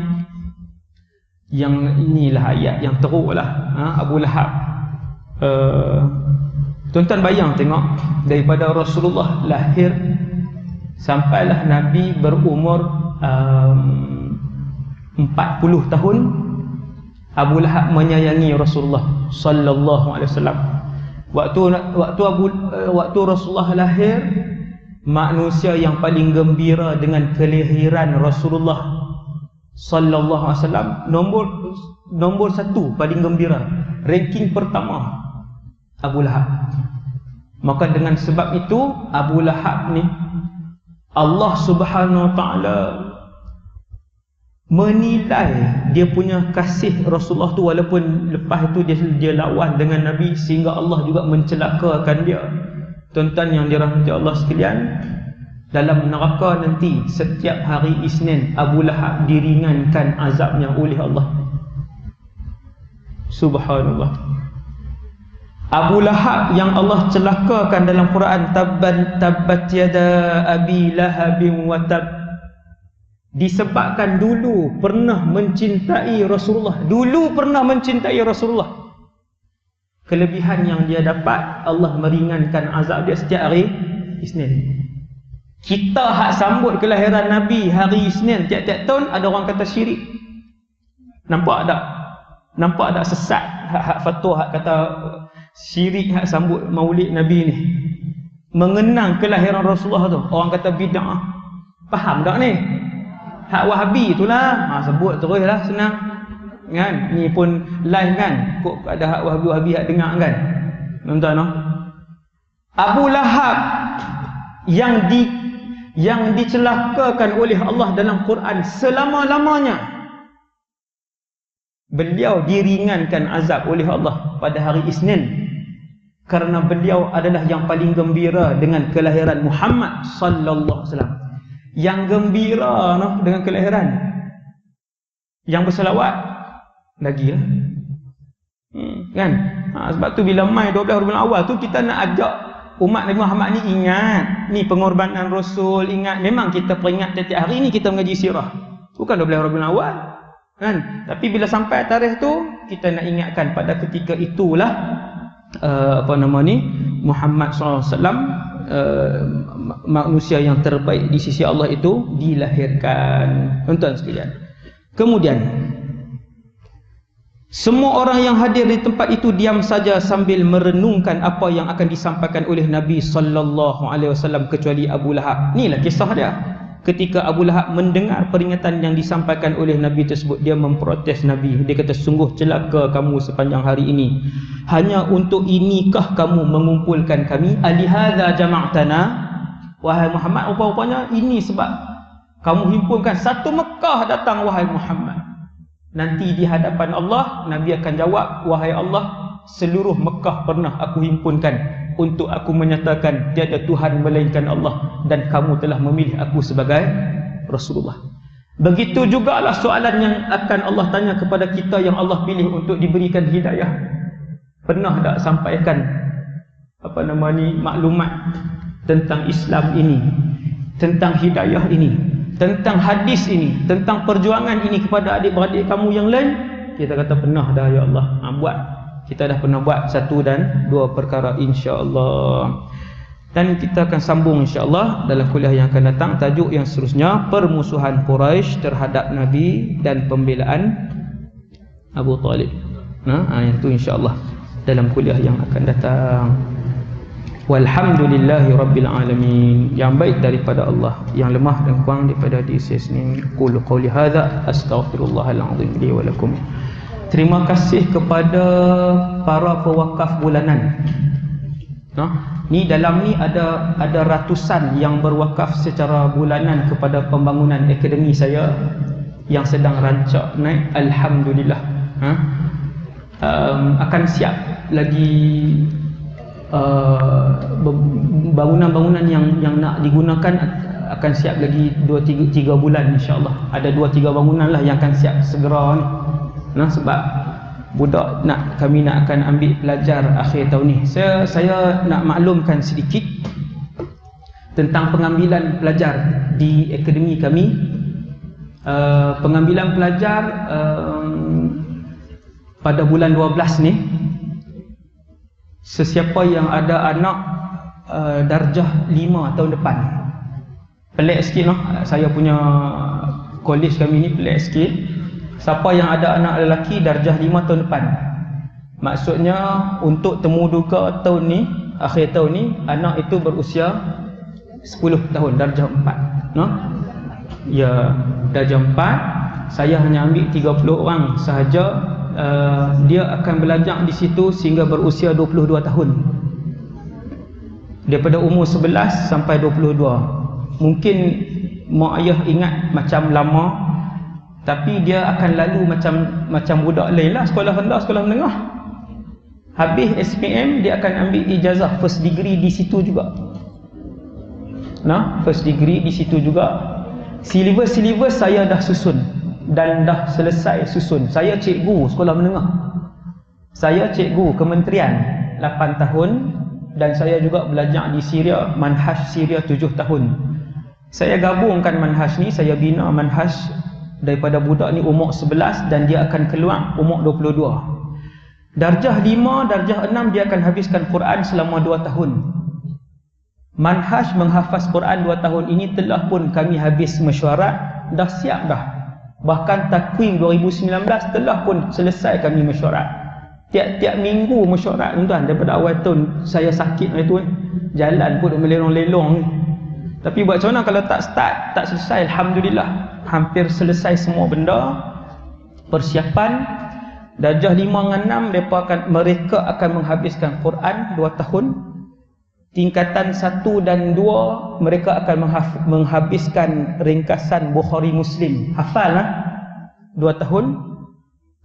inilah ayat yang teruk lah. Abu Lahab. Tuan-tuan bayang tengok, daripada Rasulullah lahir sampailah Nabi berumur 40 tahun, Abu Lahab menyayangi Rasulullah sallallahu alaihi wasallam. Waktu Rasulullah lahir, manusia yang paling gembira dengan kelahiran Rasulullah sallallahu alaihi wasallam, nombor satu paling gembira, ranking pertama Abu Lahab. Maka dengan sebab itu Abu Lahab ni Allah Subhanahu wa taala menilai dia punya kasih Rasulullah tu, walaupun lepas itu dia lawan dengan Nabi, sehingga Allah juga mencelakakan dia. Tuan-tuan yang dirahmati Allah sekalian, dalam neraka nanti setiap hari Isnin Abu Lahab diringankan azabnya oleh Allah. Subhanallah. Abu Lahab yang Allah celakakan dalam Quran, tabbat yada abi lahabin wa tab, disebabkan dulu pernah mencintai Rasulullah. Kelebihan yang dia dapat, Allah meringankan azab dia setiap hari Isnin. Kita hak sambut kelahiran Nabi hari Isnin tiap-tiap tahun, ada orang kata syirik. Nampak tak sesat hak fatwa hak kata syirik hak sambut maulid Nabi ni, mengenang kelahiran Rasulullah tu, orang kata bid'ah. Faham tak ni? Hak Wahabi itulah, sebut teruslah, senang kan. Ni pun live kan, kok ada hak Wahabi hak dengar kan. Tuan-tuan, Abu Lahab yang dicelakakan oleh Allah dalam Quran selama-lamanya, beliau diringankan azab oleh Allah pada hari Isnin kerana beliau adalah yang paling gembira dengan kelahiran Muhammad sallallahu alaihi wasallam. Yang gembira dengan kelahiran, yang berselawat lagi lah. Kan? Sebab tu bila mai 12 Rabiul Awal tu, kita nak ajak umat Nabi Muhammad ni ingat ni pengorbanan Rasul, ingat memang kita peringat tiap hari ni kita mengaji sirah. Bukan 12 Rabiul Awal. Kan? Tapi bila sampai tarikh tu, kita nak ingatkan pada ketika itulah Muhammad SAW, manusia yang terbaik di sisi Allah itu dilahirkan. Tuan-tuan sekalian, kemudian semua orang yang hadir di tempat itu diam saja sambil merenungkan apa yang akan disampaikan oleh Nabi sallallahu alaihi wasallam, kecuali Abu Lahab. Inilah kisah dia. Ketika Abu Lahab mendengar peringatan yang disampaikan oleh Nabi tersebut, dia memprotes Nabi. Dia kata, sungguh celaka kamu sepanjang hari ini. Hanya untuk inikah kamu mengumpulkan kami? Alihadza jama'tana? Wahai Muhammad, rupa-rupanya ini sebab kamu himpunkan satu Mekah datang, wahai Muhammad. Nanti di hadapan Allah, Nabi akan jawab, wahai Allah, seluruh Mekah pernah aku himpunkan untuk aku menyatakan tiada Tuhan melainkan Allah, dan kamu telah memilih aku sebagai Rasulullah. Begitu jugalah soalan yang akan Allah tanya kepada kita yang Allah pilih untuk diberikan hidayah. Pernah tak sampaikan maklumat tentang Islam ini, tentang hidayah ini, tentang hadis ini, tentang perjuangan ini kepada adik-beradik kamu yang lain? Kita kata pernah dah ya Allah. Buat. Kita dah pernah buat 1 dan 2 perkara, insya-Allah. Dan kita akan sambung insya-Allah dalam kuliah yang akan datang, tajuk yang seterusnya, permusuhan Quraisy terhadap Nabi dan pembelaan Abu Talib. Yang itu insya-Allah dalam kuliah yang akan datang. Walhamdulillahi rabbil alamin. Yang baik daripada Allah, yang lemah dan kurang daripada diri saya sendiri. Qul qouli hadza astaghfirullahal azim li wa lakum. Terima kasih kepada para pewakaf bulanan Ni dalam ni ada ratusan yang berwakaf secara bulanan kepada pembangunan akademi saya yang sedang rancak naik. Alhamdulillah. Akan siap lagi bangunan-bangunan yang nak digunakan akan siap lagi 2-3 bulan insya-Allah. Ada 2-3 bangunan lah yang akan siap segera ni. Sebab budak kami nak akan ambil pelajar akhir tahun ni. Saya nak maklumkan sedikit tentang pengambilan pelajar di akademi kami. Pengambilan pelajar pada bulan 12 ni, sesiapa yang ada anak darjah 5 tahun depan. Pelik sikit saya punya college kami ni pelik sikit. Siapa yang ada anak lelaki darjah 5 tahun depan, maksudnya untuk temu duga tahun ni, akhir tahun ni, anak itu berusia 10 tahun, darjah 4. Ya, darjah 4. Saya hanya ambil 30 orang sahaja. Dia akan belajar di situ sehingga berusia 22 tahun. Daripada umur 11 sampai 22. Mungkin mak ayah ingat macam lama, tapi dia akan lalu macam budak lain lah, sekolah rendah, sekolah menengah. Habis SPM dia akan ambil ijazah first degree di situ juga. First degree di situ juga. Silibus saya dah susun dan dah selesai susun. Saya cikgu sekolah menengah. Saya cikgu kementerian 8 tahun dan saya juga belajar di Syria, manhaj Syria 7 tahun. Saya gabungkan manhaj ni, saya bina manhaj daripada budak ni umur 11 dan dia akan keluar umur 22. Darjah 5, darjah 6 dia akan habiskan Quran selama 2 tahun. Manhaj menghafaz Quran 2 tahun ini telah pun kami habis mesyuarat, dah siap dah. Bahkan takwim 2019 telah pun selesai kami mesyuarat. Tiap-tiap minggu mesyuarat tuan-tuan, daripada awal tahun saya sakit hari tu, jalan pun melelong-lelong ni. Tapi buat macam mana kalau tak start, tak selesai? Alhamdulillah, hampir selesai semua benda. Persiapan darjah 5 dengan 6 mereka akan menghabiskan Quran 2 tahun. Tingkatan 1 dan 2 mereka akan menghabiskan ringkasan Bukhari Muslim. Hafal 2 tahun.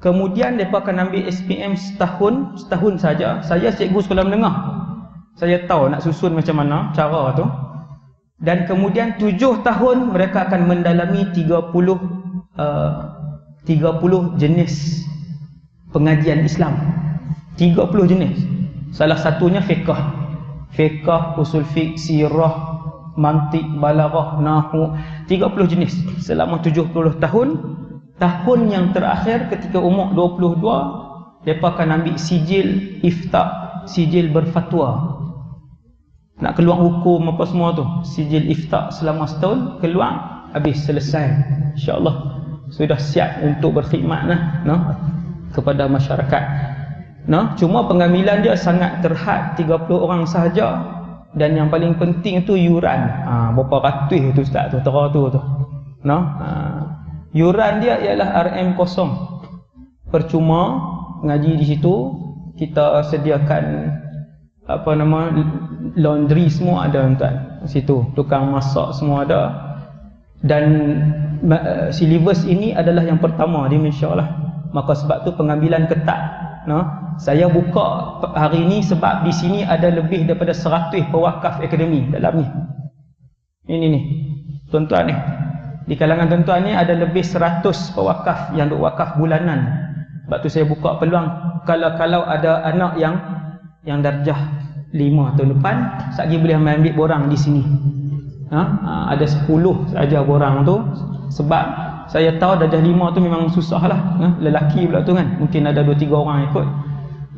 Kemudian mereka akan ambil SPM setahun saja. Saya cikgu sekolah menengah, saya tahu nak susun macam mana cara tu. Dan kemudian 7 tahun mereka akan mendalami 30 jenis pengajian Islam. 30 jenis. Salah satunya fiqh, usul fiqh, sirah, mantik, balaghah, nahwu. 30 jenis selama 70 tahun. Tahun yang terakhir ketika umur 22, mereka akan ambil sijil ifta, sijil berfatwa. Nak keluar hukum apa semua tu, sijil ifta selama setahun, keluar, habis, selesai. InsyaAllah sudah siap untuk berkhidmat kepada masyarakat. Cuma pengambilan dia sangat terhad, 30 orang sahaja. Dan yang paling penting tu yuran. Berapa ratus tu ustaz tu, tera tu. Yuran dia ialah RM0. Percuma ngaji di situ. Kita sediakan laundry semua ada tuan situ, tukang masak semua ada. Dan silibus ini adalah yang pertama di Malaysia lah. Maka sebab tu pengambilan ketat. Saya buka hari ni sebab di sini ada lebih daripada 100 pewakaf akademi dalam ni. Ini ni tuan-tuan ni, di kalangan tuan-tuan ni ada lebih 100 pewakaf yang duk wakaf bulanan. Sebab tu saya buka peluang, kalau ada anak yang darjah 5 tahun depan, satgi boleh ambil borang di sini. Ada 10 saja borang tu. Sebab saya tahu darjah 5 tu memang susah lah. Lelaki pula tu kan, mungkin ada 2-3 orang ikut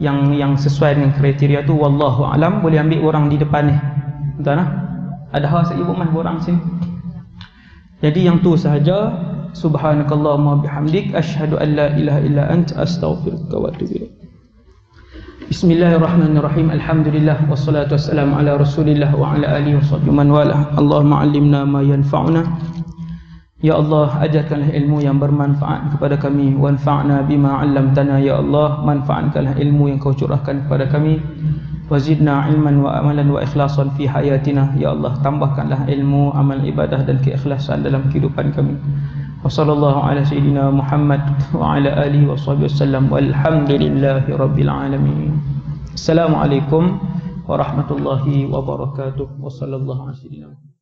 yang sesuai dengan kriteria tu. Wallahu alam, boleh ambil orang di depan ni. Betul lah. Ada hal saya ibu mas borang sini. Jadi yang tu sahaja. Subhanakallahumma bihamdik, asyhadu an la ilaha illa anta, astaghfiruka wa atubu ilaik. Bismillahirrahmanirrahim. Alhamdulillah wassalatu wassalamu ala Rasulillah wa ala alihi washabbihi man wala. Allahumma 'allimna ma yanfa'una. Ya Allah, ajarkanlah ilmu yang bermanfaat kepada kami. Wanfa'na bima 'allamtana. Ya Allah, manfaatkanlah ilmu yang Kau curahkan kepada kami. wazidna ilman wa amalan wa ikhlasan fi hayatina. Ya Allah, tambahkanlah ilmu, amal ibadah dan keikhlasan dalam kehidupan kami. Wa sallallahu ala sayyidina Muhammad wa ala alihi wa sahbihi wasallam, walhamdulillahi rabbil alamin. Assalamualaikum warahmatullahi wabarakatuh. Wa sallallahu ala sayyidina